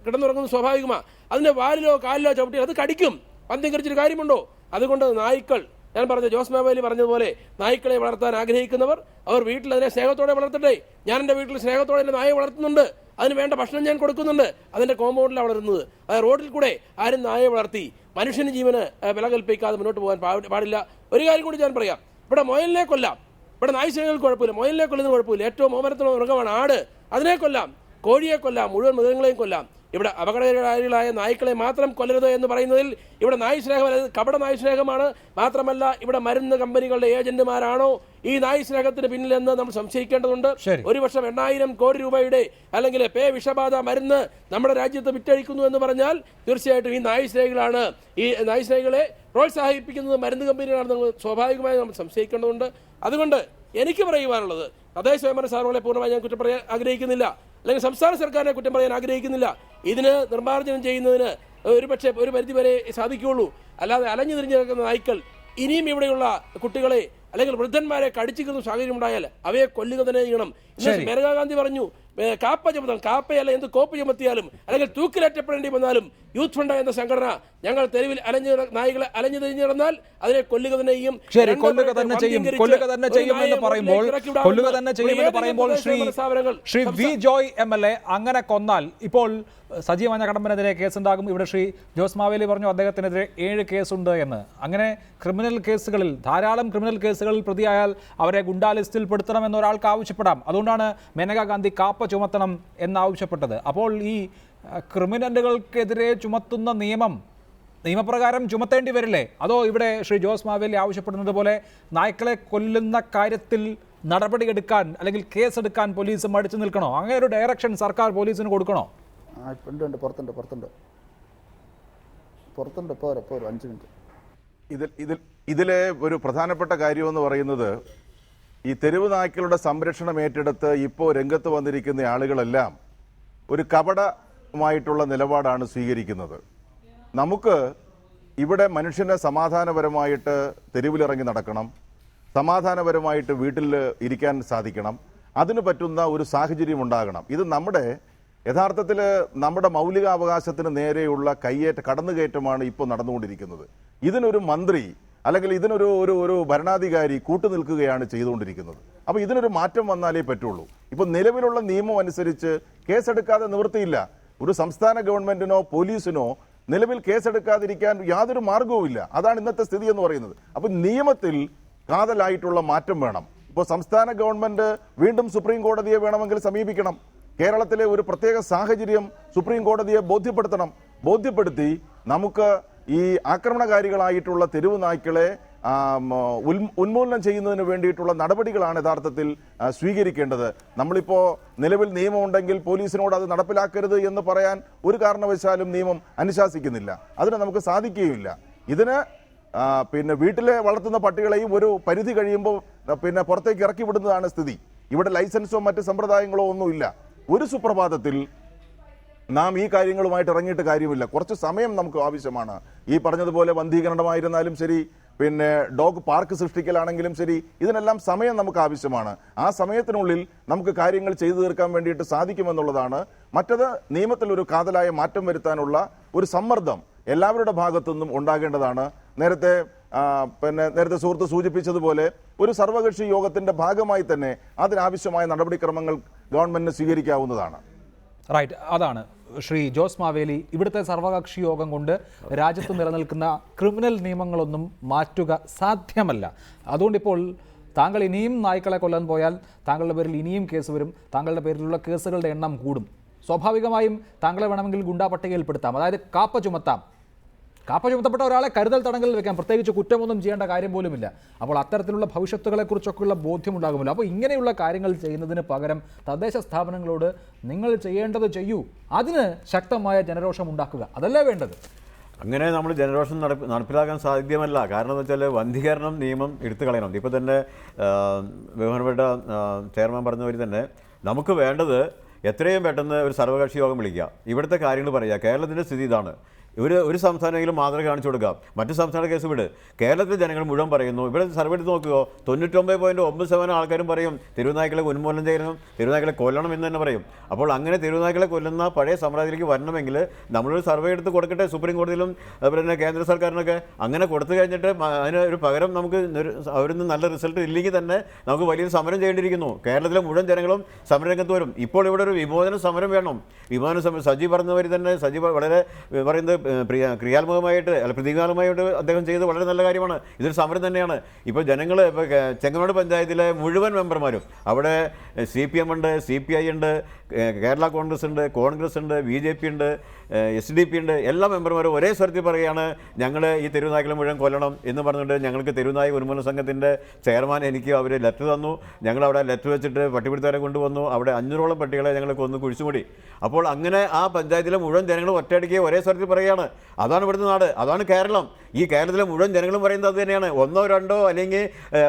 കിടന്നുറങ്ങുന്നത് സ്വാഭാവികമാണ്. അതിൻ്റെ വാലിലോ കാലിലോ ചവിട്ടി അത് കടിക്കും. വന്ധ്യീകരിച്ചൊരു കാര്യമുണ്ടോ? അതുകൊണ്ട് നായ്ക്കൾ, ഞാൻ പറഞ്ഞ ജോസ് മാവേലി പറഞ്ഞതുപോലെ, നായ്ക്കളെ വളർത്താൻ ആഗ്രഹിക്കുന്നവർ അവർ വീട്ടിൽ അതിനെ സ്നേഹത്തോടെ വളർത്തട്ടെ. ഞാൻ എൻ്റെ വീട്ടിൽ സ്നേഹത്തോടെ എൻ്റെ നായ വളർത്തുന്നുണ്ട്. അതിന് വേണ്ട ഭക്ഷണം ഞാൻ കൊടുക്കുന്നുണ്ട്. അതിൻ്റെ കോമ്പൗണ്ടിലാണ് വളരുന്നത്. അത് റോഡിൽ കൂടെ ആരും നായയെ വളർത്തി മനുഷ്യന് ജീവന് വില കൽപ്പിക്കാതെ മുന്നോട്ട് പോകാൻ പാടില്ല. ഒരു കാര്യം കൂടി ഞാൻ പറയാം, ഇവിടെ മുയലിനെ കൊല്ലാം. ഇവിടെ നായ് സ്നേഹികൾക്ക് കുഴപ്പമില്ല, മുയലിനെ കൊല്ലുന്നത് കുഴപ്പമില്ല. ഏറ്റവും ഓമനത്തുള്ള മൃഗമാണ് ആട്, അതിനെ കൊല്ലാം. കോഴിയെ കൊല്ലാം, മുഴുവൻ മൃഗങ്ങളെയും കൊല്ലാം. ഇവിടെ അപകടകാരികളായ നായ്ക്കളെ മാത്രം കൊല്ലരുത് എന്ന് പറയുന്നതിൽ ഇവിടെ നായ് സ്നേഹം കപട നായ് സ്നേഹമാണ്. മാത്രമല്ല, ഇവിടെ മരുന്ന് കമ്പനികളുടെ ഏജന്റുമാരാണോ ഈ നായ് സ്നേഹത്തിന് പിന്നിലെന്ന് നമ്മൾ സംശയിക്കേണ്ടതുണ്ട്. ഒരു വർഷം 8,000 കോടി രൂപയുടെ അല്ലെങ്കിൽ വിഷബാധ മരുന്ന് നമ്മുടെ രാജ്യത്ത് വിറ്റഴിക്കുന്നു എന്ന് പറഞ്ഞാൽ തീർച്ചയായിട്ടും ഈ നായ് സ്നേഹികളാണ്. ഈ നായ് സ്നേഹികളെ പ്രോത്സാഹിപ്പിക്കുന്നത് മരുന്ന് കമ്പനികളാണെന്ന് നമ്മൾ സ്വാഭാവികമായി നമ്മൾ സംശയിക്കേണ്ടതുണ്ട്. അതുകൊണ്ട് എനിക്ക് പറയുവാനുള്ളത്, തദ്ദേശ സ്വയംഭരണ സ്ഥാപനങ്ങളെ പൂർണ്ണമായി ഞാൻ കുറ്റം പറയാൻ ആഗ്രഹിക്കുന്നില്ല, അല്ലെങ്കിൽ സംസ്ഥാന സർക്കാരിനെ കുറ്റം പറയാൻ ആഗ്രഹിക്കുന്നില്ല. ഇതിന് നിർമ്മാർജ്ജനം ചെയ്യുന്നതിന് ഒരു പരിധിവരെ സാധിക്കുകയുള്ളൂ. അല്ലാതെ അലഞ്ഞു തിരിഞ്ഞു നിൽക്കുന്ന നായ്ക്കൾ ഇനിയും ഇവിടെയുള്ള കുട്ടികളെ അല്ലെങ്കിൽ വൃദ്ധന്മാരെ കടിച്ചിരിക്കുന്ന സാഹചര്യം ഉണ്ടായാൽ അവയെ കൊല്ലുക തന്നെ ചെയ്യണം. മേനകാ ഗാന്ധി പറഞ്ഞു, കാപ്പ ചുമത്തണം, കാപ്പയല്ല എന്ത് കോപ്പ് ചുമത്തിയാലും അല്ലെങ്കിൽ തൂക്കിലേറ്റപ്പെടേണ്ടി വന്നാലും യൂത്ത് ഫണ്ട് എന്ന സംഘടന ഞങ്ങൾ തെരുവിൽ നായ്കളെ അലഞ്ഞു തിരിഞ്ഞു നടന്നാൽ അതിനെ കൊല്ലുക തന്നെ ചെയ്യും. ശ്രീ വി ജോയ് MLA അങ്ങനെ കൊന്നാൽ ഇപ്പോൾ സജി മഞ്ഞക്കടമ്പനെതിരെ കേസുണ്ടാകും. ഇവിടെ ശ്രീ ജോസ് മാവേലി പറഞ്ഞു അദ്ദേഹത്തിനെതിരെ 7 കേസുണ്ട് എന്ന്. അങ്ങനെ ക്രിമിനൽ കേസുകളിൽ, ധാരാളം ക്രിമിനൽ കേസുകളിൽ പ്രതിയായാൽ അവരെ ഗുണ്ടാ ലിസ്റ്റിൽ പെടുത്തണമെന്ന് ഒരാൾക്ക് ആവശ്യപ്പെടാം. അതുകൊണ്ടാണ് മേനകാ ഗാന്ധി കാപ്പ ചുമത്തണം എന്നാവശ്യപ്പെട്ടത്. അപ്പോൾ ഈ ക്രിമിനലുകൾക്കെതിരെ ചുമത്തുന്ന നിയമപ്രകാരം ചുമത്തേണ്ടി വരില്ലേ? അതോ ഇവിടെ ശ്രീ ജോസ് മാവേലി ആവശ്യപ്പെടുന്നത് പോലെ നായ്ക്കളെ കൊല്ലുന്ന കാര്യത്തിൽ നടപടിയെടുക്കാൻ അല്ലെങ്കിൽ കേസെടുക്കാൻ പോലീസ് മടിച്ചു നിൽക്കണോ? അങ്ങനെ ഒരു ഡയറക്ഷൻ സർക്കാർ പോലീസിന് കൊടുക്കണോ? പുറത്തുണ്ട് 5 മിനിറ്റ്. ഇതിലെ ഒരു പ്രധാനപ്പെട്ട കാര്യമെന്ന് പറയുന്നത്, ഈ തെരുവ് നായ്ക്കളുടെ സംരക്ഷണം ഏറ്റെടുത്ത് ഇപ്പോൾ രംഗത്ത് വന്നിരിക്കുന്ന ആളുകളെല്ലാം ഒരു കപടമായിട്ടുള്ള നിലപാടാണ് സ്വീകരിക്കുന്നത്. നമുക്ക് ഇവിടെ മനുഷ്യനെ സമാധാനപരമായിട്ട് തെരുവിലിറങ്ങി നടക്കണം, സമാധാനപരമായിട്ട് വീട്ടിൽ ഇരിക്കാൻ സാധിക്കണം, അതിന് പറ്റുന്ന ഒരു സാഹചര്യം ഉണ്ടാകണം. ഇത് യഥാർത്ഥത്തിൽ നമ്മുടെ മൗലികാവകാശത്തിന് നേരെയുള്ള കടന്നുകയറ്റമാണ് ഇപ്പോൾ നടന്നുകൊണ്ടിരിക്കുന്നത്. ഇതിനൊരു മന്ത്രി അല്ലെങ്കിൽ ഇതിനൊരു ഒരു ഭരണാധികാരി കൂട്ടുനിൽക്കുകയാണ് ചെയ്തുകൊണ്ടിരിക്കുന്നത്. അപ്പോൾ ഇതിനൊരു മാറ്റം വന്നാലേ പറ്റുള്ളൂ. ഇപ്പോൾ നിലവിലുള്ള നിയമം അനുസരിച്ച് കേസെടുക്കാതെ നിവൃത്തിയില്ല. ഒരു സംസ്ഥാന ഗവൺമെന്റിനോ പോലീസിനോ നിലവിൽ കേസെടുക്കാതിരിക്കാൻ യാതൊരു മാർഗവുമില്ല. അതാണ് ഇന്നത്തെ സ്ഥിതി എന്ന് പറയുന്നത്. അപ്പോൾ നിയമത്തിൽ കാതലായിട്ടുള്ള മാറ്റം വേണം. ഇപ്പോൾ സംസ്ഥാന ഗവൺമെന്റ് വീണ്ടും സുപ്രീം കോടതിയെ വേണമെങ്കിൽ സമീപിക്കണം. കേരളത്തിലെ ഒരു പ്രത്യേക സാഹചര്യം സുപ്രീം കോടതിയെ ബോധ്യപ്പെടുത്തി നമുക്ക് ഈ ആക്രമണകാരികളായിട്ടുള്ള തെരുവ് നായ്ക്കളെ ഉന്മൂലനം ചെയ്യുന്നതിന് വേണ്ടിയിട്ടുള്ള നടപടികളാണ് യഥാർത്ഥത്തിൽ സ്വീകരിക്കേണ്ടത്. നമ്മളിപ്പോൾ നിലവിൽ നിയമമുണ്ടെങ്കിൽ പോലീസിനോട് അത് നടപ്പിലാക്കരുത് എന്ന് പറയാൻ ഒരു കാരണവശാലും നിയമം അനുശാസിക്കുന്നില്ല. അതിന് നമുക്ക് സാധിക്കുകയില്ല. ഇതിന് പിന്നെ വീട്ടിലെ വളർത്തുന്ന പട്ടികളെയും ഒരു പരിധി കഴിയുമ്പോൾ പിന്നെ പുറത്തേക്ക് ഇറക്കി വിടുന്നതാണ് സ്ഥിതി. ഇവിടെ ലൈസൻസോ മറ്റ് സമ്പ്രദായങ്ങളോ ഒന്നുമില്ല. ഒരു സുപ്രഭാതത്തിൽ നാം ഈ കാര്യങ്ങളുമായിട്ട് ഇറങ്ങിയിട്ട് കാര്യമില്ല. കുറച്ച് സമയം നമുക്ക് ആവശ്യമാണ്. ഈ പറഞ്ഞതുപോലെ വന്ധീകരണമായിരുന്നാലും ശരി, പിന്നെ ഡോഗ് പാർക്ക് സൃഷ്ടിക്കലാണെങ്കിലും ശരി, ഇതിനെല്ലാം സമയം നമുക്ക് ആവശ്യമാണ്. ആ സമയത്തിനുള്ളിൽ നമുക്ക് കാര്യങ്ങൾ ചെയ്തു തീർക്കാൻ വേണ്ടിയിട്ട് സാധിക്കുമെന്നുള്ളതാണ്. മറ്റത് നിയമത്തിൽ ഒരു കാതലായ മാറ്റം വരുത്താനുള്ള ഒരു സമ്മർദ്ദം എല്ലാവരുടെ ഭാഗത്തുനിന്നും ഉണ്ടാകേണ്ടതാണ്. നേരത്തെ സുഹൃത്ത് സൂചിപ്പിച്ചതുപോലെ ഒരു സർവകക്ഷി യോഗത്തിന്റെ ഭാഗമായി തന്നെ അതിനാവശ്യമായ നടപടിക്രമങ്ങൾ ഗവൺമെന്റിന് സ്വീകരിക്കാവുന്നതാണ്. റൈറ്റ്, അതാണ് ശ്രീ ജോസ് മാവേലി, ഇവിടുത്തെ സർവകക്ഷി യോഗം കൊണ്ട് രാജ്യത്ത് നിലനിൽക്കുന്ന ക്രിമിനൽ നിയമങ്ങളൊന്നും മാറ്റുക സാധ്യമല്ല. അതുകൊണ്ടിപ്പോൾ താങ്കൾ ഇനിയും നായ്ക്കളെ കൊല്ലാൻ പോയാൽ താങ്കളുടെ പേരിൽ ഇനിയും കേസ് വരും, താങ്കളുടെ പേരിലുള്ള കേസുകളുടെ എണ്ണം കൂടും. സ്വാഭാവികമായും താങ്കളെ വേണമെങ്കിൽ ഗുണ്ടാ പട്ടികയിൽപ്പെടുത്താം, അതായത് കാപ്പ ചുമത്തപ്പെട്ട ഒരാളെ കരുതൽ തടങ്കലിൽ വെക്കാം, പ്രത്യേകിച്ച് കുറ്റമൊന്നും ചെയ്യേണ്ട കാര്യം പോലുമില്ല. അപ്പോൾ അത്തരത്തിലുള്ള ഭവിഷ്യത്തുകളെക്കുറിച്ചൊക്കെയുള്ള ബോധ്യമുണ്ടാകുമല്ലോ. അപ്പോൾ ഇങ്ങനെയുള്ള കാര്യങ്ങൾ ചെയ്യുന്നതിന് പകരം തദ്ദേശ സ്ഥാപനങ്ങളോട് നിങ്ങൾ ചെയ്യേണ്ടത് ചെയ്യൂ, അതിന് ശക്തമായ ജനരോഷം ഉണ്ടാക്കുക, അതല്ലേ വേണ്ടത്. അങ്ങനെ നമ്മൾ ജനറേഷൻ നടപ്പിലാക്കാൻ സാധ്യമല്ല. കാരണം എന്ന് വെച്ചാൽ വന്ധീകരണം നിയമം എടുത്തു കളയണം. ഇപ്പോൾ തന്നെ ബഹുമാനപ്പെട്ട ചെയർമാൻ പറഞ്ഞ പോലെ തന്നെ നമുക്ക് വേണ്ടത് എത്രയും പെട്ടെന്ന് ഒരു സർവകക്ഷി യോഗം വിളിക്കുക, ഇവിടുത്തെ കാര്യങ്ങൾ പറയുക. കേരളത്തിൻ്റെ സ്ഥിതി ഇതാണ്, ഒരു സംസ്ഥാനമെങ്കിലും മാതൃക കാണിച്ചു കൊടുക്കാം. മറ്റു സംസ്ഥാന കേസ് വിട്. കേരളത്തിലെ ജനങ്ങൾ മുഴുവൻ പറയുന്നു. ഇവിടെ സർവേ എടുത്ത് നോക്കുകയോ 99.9% ആൾക്കാരും പറയും തെരുവുനായ്ക്കളെ ഉന്മൂലനം ചെയ്യണം, തെരുവുനായ്ക്കളെ കൊല്ലണം എന്ന് തന്നെ പറയും. അപ്പോൾ അങ്ങനെ തെരുവുനായ്ക്കളെ കൊല്ലുന്ന പഴയ സമ്പ്രദായത്തിലേക്ക് വരണമെങ്കിൽ നമ്മളൊരു സർവേ എടുത്ത് കൊടുക്കട്ടെ സുപ്രീം കോടതിയിലും അതുപോലെ തന്നെ കേന്ദ്ര സർക്കാരിനൊക്കെ. അങ്ങനെ കൊടുത്തു കഴിഞ്ഞിട്ട് അതിന് ഒരു പകരം നമുക്ക് അവരിൽ നല്ല റിസൾട്ട് ഇല്ലെങ്കിൽ തന്നെ നമുക്ക് വലിയൊരു സമരം ചെയ്യേണ്ടിയിരിക്കുന്നു. കേരളത്തിലെ മുഴുവൻ ജനങ്ങളും സമരരംഗത്ത് വരും. ഇപ്പോൾ ഇവിടെ ഒരു വിമോചന സമരം വേണം. വിമോചന സമരം സജി പറഞ്ഞവർ തന്നെ, സജി വളരെ പറയുന്നത് ക്രിയാത്മകമായിട്ട് അല്ല പ്രതീകാത്മകമായിട്ട് അദ്ദേഹം ചെയ്ത് വളരെ നല്ല കാര്യമാണ്. ഇതൊരു സമരം തന്നെയാണ്. ഇപ്പോൾ ജനങ്ങൾ ഇപ്പോൾ ചെങ്ങന്നൂർ പഞ്ചായത്തിലെ മുഴുവൻ മെമ്പർമാരും അവിടെ CPM ഉണ്ട്, CPI ഉണ്ട്, കേരള കോൺഗ്രസ് ഉണ്ട്, BJP ഉണ്ട്, SDP ഉണ്ട്, എല്ലാ മെമ്പർമാരും ഒരേ സ്വരത്തിൽ പറയുകയാണ് ഞങ്ങൾ ഈ തെരുവുനായ്ക്കളെ മുഴുവൻ കൊല്ലണം എന്ന് പറഞ്ഞിട്ട് ഞങ്ങൾക്ക് തെരുവുനായ ഉന്മൂലന സംഘത്തിൻ്റെ ചെയർമാൻ എനിക്ക് അവർ ലെറ്റർ തന്നു. ഞങ്ങളവിടെ ലെറ്റർ വെച്ചിട്ട് പട്ടിപിടുത്തവരെ കൊണ്ടുവന്നു. അവിടെ 500ഓളം പട്ടികളെ ഞങ്ങൾ കൊന്ന് കുഴിച്ചുമൂടി. അപ്പോൾ അങ്ങനെ ആ പഞ്ചായത്തിലെ മുഴുവൻ ജനങ്ങളും ഒറ്റയടിക്ക് ഒരേ സ്വരത്തിൽ പറയുകയാണ് അതാണ് ഇവിടുത്തെ നാട്, അതാണ് കേരളം. ഈ കേരളത്തിലെ മുഴുവൻ ജനങ്ങളും പറയുന്നത് അത് തന്നെയാണ്. 1 or 2 അല്ലെങ്കിൽ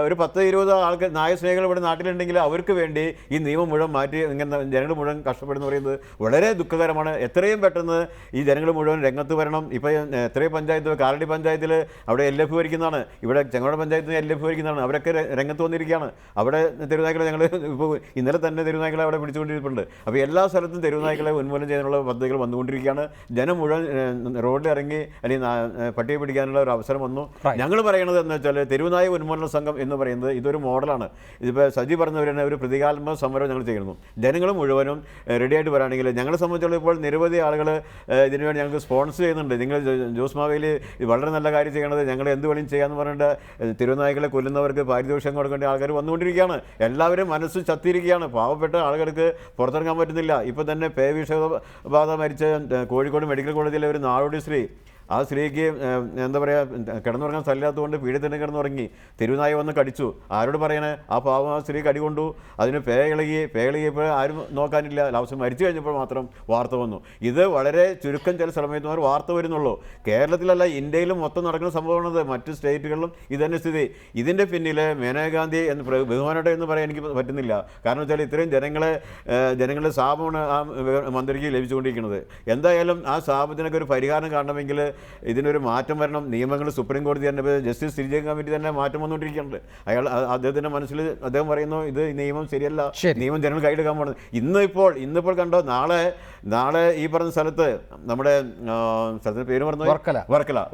ഒരു 10-20 ആൾക്കാർ നായസ്നേഹികൾ ഇവിടെ നാട്ടിലുണ്ടെങ്കിൽ അവർക്ക് വേണ്ടി ഈ നിയമം മുഴുവൻ മാറ്റി ഇങ്ങനെ ജനങ്ങൾ മുഴുവൻ കഷ്ടപ്പെടുന്നു പറയുന്നത് വളരെ ദുഃഖകരമാണ്. എത്രയും പെട്ടെന്ന് ഈ ജനങ്ങൾ മുഴുവൻ രംഗത്ത് വരണം. ഇപ്പോൾ എത്രയും പഞ്ചായത്ത്, കാലടി പഞ്ചായത്തിൽ അവിടെ LF ഭരിക്കുന്നതാണ്, ഇവിടെ ചെങ്ങോട് പഞ്ചായത്തിൽ LF ഭരിക്കുന്നതാണ്, അവരൊക്കെ രംഗത്ത് വന്നിരിക്കുകയാണ്. അവിടെ തെരുവുനായ്ക്കളെ ഞങ്ങൾ ഇപ്പോൾ ഇന്നലെ തന്നെ തെരുവുനായ്ക്കളെ അവിടെ പിടിച്ചുകൊണ്ടിരിക്കുന്നുണ്ട്. അപ്പോൾ എല്ലാ സ്ഥലത്തും തെരുവുനായ്ക്കളെ ഉന്മൂലനം ചെയ്യാനുള്ള പദ്ധതികൾ വന്നുകൊണ്ടിരിക്കുകയാണ്. ജനം മുഴുവൻ റോഡിൽ ഇറങ്ങി അല്ലെങ്കിൽ പട്ടിയെ പിടിക്കാനുള്ള ഒരു അവസരം വന്നു. ഞങ്ങൾ പറയണത് എന്ന് വെച്ചാൽ തെരുവുനായ ഉന്മൂലന സംഘം എന്ന് പറയുന്നത് ഇതൊരു മോഡലാണ്. ഇതിപ്പോൾ സജി പറഞ്ഞവർ തന്നെ ഒരു പ്രതീകാത്മക സമരം ഞങ്ങൾ ചെയ്യുന്നു. ജനങ്ങൾ മുഴുവനും റെഡിയായിട്ട് വരാണെങ്കിൽ ഞങ്ങളെ സംബന്ധിച്ചുള്ള ഇപ്പോൾ നിരവധി ആളുകൾ ഇതിനുവേണ്ടി ഞങ്ങൾക്ക് സ്പോൺസർ ചെയ്യുന്നുണ്ട്. നിങ്ങൾ ജോസ് മാവേലി വളരെ നല്ല കാര്യം ചെയ്യണത്, ഞങ്ങൾ എന്ത് വേണമെങ്കിലും ചെയ്യാമെന്ന് പറഞ്ഞിട്ട് തെരുവുനായ്ക്കളെ കൊല്ലുന്നവർക്ക് പാരിതോഷികം കൊടുക്കേണ്ട ആൾക്കാർ വന്നുകൊണ്ടിരിക്കുകയാണ്. എല്ലാവരും മനസ്സ് ചത്തിരിക്കുകയാണ്. പാവപ്പെട്ട ആളുകൾക്ക് പുറത്തിറങ്ങാൻ പറ്റുന്നില്ല. ഇപ്പോൾ തന്നെ പേവിഷബാധ മരിച്ച കോഴിക്കോട് മെഡിക്കൽ കോളേജിലെ ഒരു നാടോടി സ്ത്രീ, ആ സ്ത്രീക്ക് എന്താ പറയുക കിടന്നുറങ്ങാൻ സ്ഥലമില്ലാത്തതുകൊണ്ട് പീഡിതന്നെ കിടന്നുറങ്ങി, തെരുവുനായ വന്ന് കടിച്ചു. ആരോട് പറയണേ? ആ പാവം ആ സ്ത്രീ കടി കൊണ്ടു, അതിന് പേ ഇളകിയപ്പോൾ ആരും നോക്കാനില്ല. ലാസ്റ്റ് മരിച്ചു കഴിഞ്ഞപ്പോൾ മാത്രം വാർത്ത വന്നു. ഇത് വളരെ ചുരുക്കം ചില സമയത്തുമാർ വാർത്ത വരുന്നുള്ളൂ. കേരളത്തിലല്ല ഇന്ത്യയിലും മൊത്തം നടക്കുന്ന സംഭവമാണത്. മറ്റ് സ്റ്റേറ്റുകളിലും ഇതന്നെ സ്ഥിതി. ഇതിൻ്റെ പിന്നിൽ മേനകാഗാന്ധി എന്ന് ബഹുമാനോടെ എന്ന് പറയാൻ എനിക്ക് പറ്റുന്നില്ല. കാരണം വെച്ചാൽ ഇത്രയും ജനങ്ങളുടെ ശാപമാണ് ആ മന്ത്രിക്ക് ലഭിച്ചുകൊണ്ടിരിക്കുന്നത്. എന്തായാലും ആ ശാപത്തിനൊക്കെ ഒരു പരിഹാരം കാണണമെങ്കിൽ ഇതിനൊരു മാറ്റം വരണം. നിയമങ്ങൾ സുപ്രീം കോടതി തന്നെ, ജസ്റ്റിസ് ശ്രീജയൻ കമ്മിറ്റി തന്നെ മാറ്റം വന്നുകൊണ്ടിരിക്കുന്നുണ്ട്. അദ്ദേഹത്തിൻ്റെ മനസ്സിൽ അദ്ദേഹം പറയുന്നു ഇത് നിയമം ശരിയല്ല, നിയമം ജനങ്ങൾ കൈയെടുക്കാൻ പോകുന്നത്. ഇന്നിപ്പോൾ കണ്ടോ, നാളെ ഈ പറഞ്ഞ സ്ഥലത്ത് നമ്മുടെ സ്ഥലത്തിന് പേര് പറഞ്ഞു,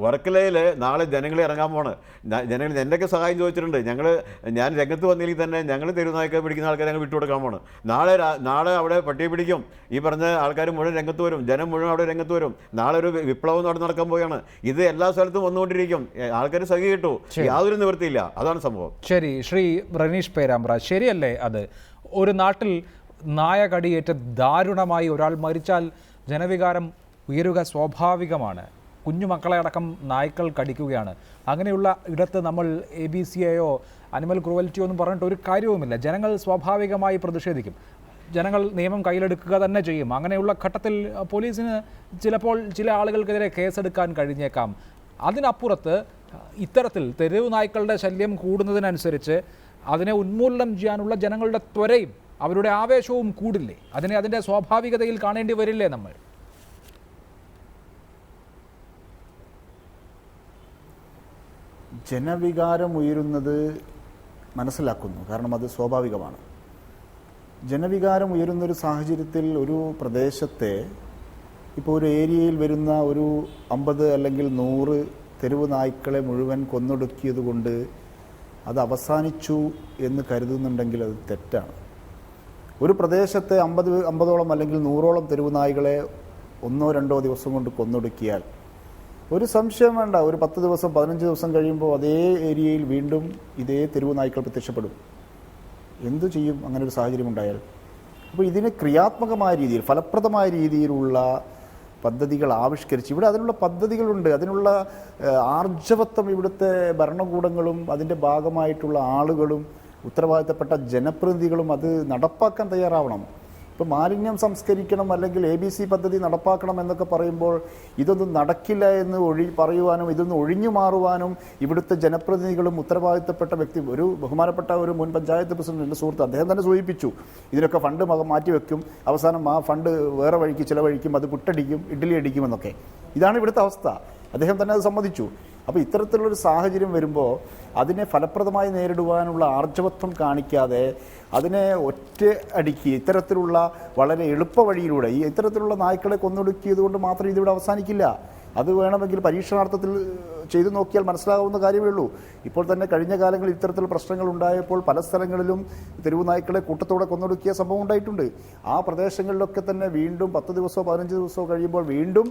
വർക്കലയിൽ നാളെ ജനങ്ങൾ ഇറങ്ങാൻ പോണ്. ജനങ്ങൾ എൻ്റെയൊക്കെ സഹായം ചോദിച്ചിട്ടുണ്ട്. ഞാൻ രംഗത്ത് വന്നില്ലെങ്കിൽ തന്നെ ഞങ്ങൾ തെരുവുനായ്ക്കളെ പിടിക്കുന്ന ആൾക്കാരെ ഞങ്ങൾ വിട്ടുകൊടുക്കാൻ പോണ്. നാളെ അവിടെ പട്ടിയെ പിടിക്കും. ഈ പറഞ്ഞ ആൾക്കാർ മുഴുവൻ രംഗത്ത് വരും, ജനം മുഴുവൻ അവിടെ രംഗത്ത് വരും. നാളെ ഒരു വിപ്ലവം നടക്കാൻ പോവുകയാണ്. ഇത് എല്ലാ സ്ഥലത്തും വന്നുകൊണ്ടിരിക്കും. ആൾക്കാർ സഖി കിട്ടു, യാതൊരു നിവൃത്തിയില്ല. അതാണ് സംഭവം. ശരി, ശ്രീ റനീഷ് പേരാമ്പ്ര, ശരിയല്ലേ അത്? ഒരു നാട്ടിൽ നായ കടിയേറ്റ് ദാരുണമായി ഒരാൾ മരിച്ചാൽ ജനവികാരം ഉയരുക സ്വാഭാവികമാണ്. കുഞ്ഞുമക്കളെ അടക്കം നായ്ക്കൾ കടിക്കുകയാണ്. അങ്ങനെയുള്ള ഇടത്ത് നമ്മൾ ABCയോ അനിമൽ ക്രൂവൽറ്റിയോ ഒന്നും പറഞ്ഞിട്ട് ഒരു കാര്യവുമില്ല. ജനങ്ങൾ സ്വാഭാവികമായി പ്രതിഷേധിക്കും. ജനങ്ങൾ നിയമം കയ്യിലെടുക്കുക തന്നെ ചെയ്യും. അങ്ങനെയുള്ള ഘട്ടത്തിൽ പോലീസിന് ചിലപ്പോൾ ചില ആളുകൾക്കെതിരെ കേസെടുക്കാൻ കഴിഞ്ഞേക്കാം. അതിനപ്പുറത്ത് ഇത്തരത്തിൽ തെരുവ് നായ്ക്കളുടെ ശല്യം കൂടുന്നതിനനുസരിച്ച് അതിനെ ഉന്മൂലനം ചെയ്യാനുള്ള ജനങ്ങളുടെ ത്വരയും അവരുടെ ആവേശവും കൂടില്ലേ? അതിൻ്റെ സ്വാഭാവികതയിൽ കാണേണ്ടി വരില്ലേ നമ്മൾ? ജനവികാരം ഉയരുന്നത് മനസ്സിലാക്കുന്നു. കാരണം അത് സ്വാഭാവികമാണ്. ജനവികാരം ഉയരുന്നൊരു സാഹചര്യത്തിൽ ഒരു പ്രദേശത്തെ ഇപ്പോൾ ഒരു ഏരിയയിൽ വരുന്ന ഒരു 50 അല്ലെങ്കിൽ 100 തെരുവ് നായ്ക്കളെ മുഴുവൻ കൊന്നൊടുക്കിയത് കൊണ്ട് അത് അവസാനിച്ചു എന്ന് കരുതുന്നുണ്ടെങ്കിൽ അത് തെറ്റാണ്. ഒരു പ്രദേശത്തെ 50ഓളം അല്ലെങ്കിൽ 100ഓളം തെരുവ് നായ്കളെ 1 or 2 ദിവസം കൊണ്ട് കൊന്നൊടുക്കിയാൽ ഒരു സംശയം വേണ്ട, ഒരു 10 ദിവസം 15 ദിവസം കഴിയുമ്പോൾ അതേ ഏരിയയിൽ വീണ്ടും ഇതേ തെരുവ് നായ്ക്കൾ പ്രത്യക്ഷപ്പെടും. എന്തു ചെയ്യും അങ്ങനെ ഒരു സാഹചര്യം ഉണ്ടായാൽ? അപ്പോൾ ഇതിന് ക്രിയാത്മകമായ രീതിയിൽ ഫലപ്രദമായ രീതിയിലുള്ള പദ്ധതികൾ ആവിഷ്കരിച്ച് ഇവിടെ അതിനുള്ള പദ്ധതികളുണ്ട്, അതിനുള്ള ആർജവത്വം ഇവിടുത്തെ ഭരണകൂടങ്ങളും അതിൻ്റെ ഭാഗമായിട്ടുള്ള ആളുകളും ഉത്തരവാദിത്തപ്പെട്ട ജനപ്രതിനിധികളും അത് നടപ്പാക്കാൻ തയ്യാറാവണം. ഇപ്പോൾ മാലിന്യം സംസ്കരിക്കണം അല്ലെങ്കിൽ ABC പദ്ധതി നടപ്പാക്കണം എന്നൊക്കെ പറയുമ്പോൾ ഇതൊന്നും നടക്കില്ല എന്ന് പറയുവാനും ഇതൊന്നും ഒഴിഞ്ഞു മാറുവാനും ഇവിടുത്തെ ജനപ്രതിനിധികളും ഉത്തരവാദിത്തപ്പെട്ട വ്യക്തി, ഒരു ബഹുമാനപ്പെട്ട ഒരു മുൻ പഞ്ചായത്ത് പ്രസിഡന്റ്, എൻ്റെ സുഹൃത്ത്, അദ്ദേഹം തന്നെ സൂചിപ്പിച്ചു ഇതിനൊക്കെ ഫണ്ട് മാറ്റിവെക്കും, അവസാനം ആ ഫണ്ട് വേറെ വഴിക്ക് ചിലവഴിക്കും, അത് പുട്ടടിക്കും ഇഡ്ഡലി അടിക്കുമെന്നൊക്കെ. ഇതാണ് ഇവിടുത്തെ അവസ്ഥ. അദ്ദേഹം തന്നെ അത് സമ്മതിച്ചു. അപ്പോൾ ഇത്തരത്തിലുള്ളൊരു സാഹചര്യം വരുമ്പോൾ അതിനെ ഫലപ്രദമായി നേരിടുവാനുള്ള ആർജവത്വം കാണിക്കാതെ അതിനെ ഒറ്റ അടിക്ക് ഇത്തരത്തിലുള്ള വളരെ എളുപ്പ വഴിയിലൂടെ ഇത്തരത്തിലുള്ള നായ്ക്കളെ കൊന്നൊടുക്കിയത് കൊണ്ട് മാത്രം ഇതിവിടെ അവസാനിക്കില്ല. അത് വേണമെങ്കിൽ പരീക്ഷണാർത്ഥത്തിൽ ചെയ്തു നോക്കിയാൽ മനസ്സിലാകുന്ന കാര്യമേ ഉള്ളൂ. ഇപ്പോൾ തന്നെ കഴിഞ്ഞ കാലങ്ങളിൽ ഇത്തരത്തിലുള്ള പ്രശ്നങ്ങൾ ഉണ്ടായപ്പോൾ പല സ്ഥലങ്ങളിലും തെരുവ് നായ്ക്കളെ കൂട്ടത്തോടെ കൊന്നൊടുക്കിയ സംഭവം ഉണ്ടായിട്ടുണ്ട്. ആ പ്രദേശങ്ങളിലൊക്കെ തന്നെ വീണ്ടും 10 ദിവസമോ 15 ദിവസമോ കഴിയുമ്പോൾ വീണ്ടും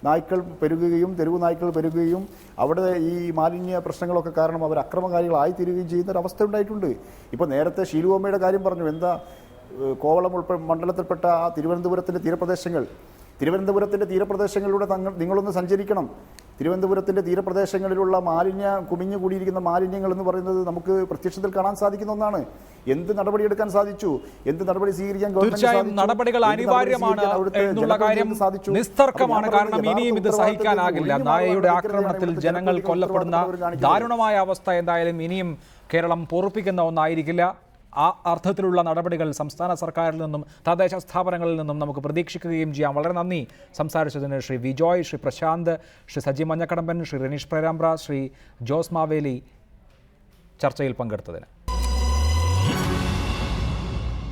നായ്ക്കൾ പെരുകുകയും തെരുവ് നായ്ക്കൾ പെരുകുകയും അവിടെ ഈ മാലിന്യ പ്രശ്നങ്ങളൊക്കെ കാരണം അവർ അക്രമകാരികളായി തീരുകയും ചെയ്യുന്ന ഒരു അവസ്ഥ ഉണ്ടായിട്ടുണ്ട്. ഇപ്പോൾ നേരത്തെ ഷീലുവമ്മയുടെ കാര്യം പറഞ്ഞു. എന്താ കോവളം മണ്ഡലത്തിൽപ്പെട്ട ആ തിരുവനന്തപുരത്തിൻ്റെ തിരുവനന്തപുരത്തിൻ്റെ തീരപ്രദേശങ്ങളിലൂടെ നിങ്ങളൊന്ന് സഞ്ചരിക്കണം. തിരുവനന്തപുരത്തിൻ്റെ തീരപ്രദേശങ്ങളിലുള്ള കുമിഞ്ഞു കൂടിയിരിക്കുന്ന മാലിന്യങ്ങൾ എന്ന് പറയുന്നത് നമുക്ക് പ്രത്യക്ഷത്തിൽ കാണാൻ സാധിക്കുന്ന ഒന്നാണ്. എന്ത് നടപടിയെടുക്കാൻ സാധിച്ചു, എന്ത് നടപടി സ്വീകരിക്കാൻ തീർച്ചയായും നടപടികൾ അനിവാര്യമാണ് എന്നുള്ള കാര്യം നിസ്തർക്കമാണ്. കാരണം ഇനിയും ഇത് സഹിക്കാനാകില്ല. നായയുടെ ആക്രമണത്തിൽ ജനങ്ങൾ കൊല്ലപ്പെടുന്ന ദാരുണമായ അവസ്ഥ എന്തായാലും ഇനിയും കേരളം പൊറുപ്പിക്കുന്ന ഒന്നായിരിക്കില്ല. ആ അർത്ഥത്തിലുള്ള നടപടികൾ സംസ്ഥാന സർക്കാരിൽ നിന്നും തദ്ദേശ സ്ഥാപനങ്ങളിൽ നിന്നും നമുക്ക് പ്രതീക്ഷിക്കുകയും ചെയ്യാം. വളരെ നന്ദി സംസാരിച്ചതിന് ശ്രീ വിജോയ്, ശ്രീ പ്രശാന്ത്, ശ്രീ സജി മഞ്ഞക്കടമ്പൻ, ശ്രീ റനീഷ് പേരാമ്പ്ര, ശ്രീ ജോസ് മാവേലി ചർച്ചയിൽ പങ്കെടുത്തതിന്.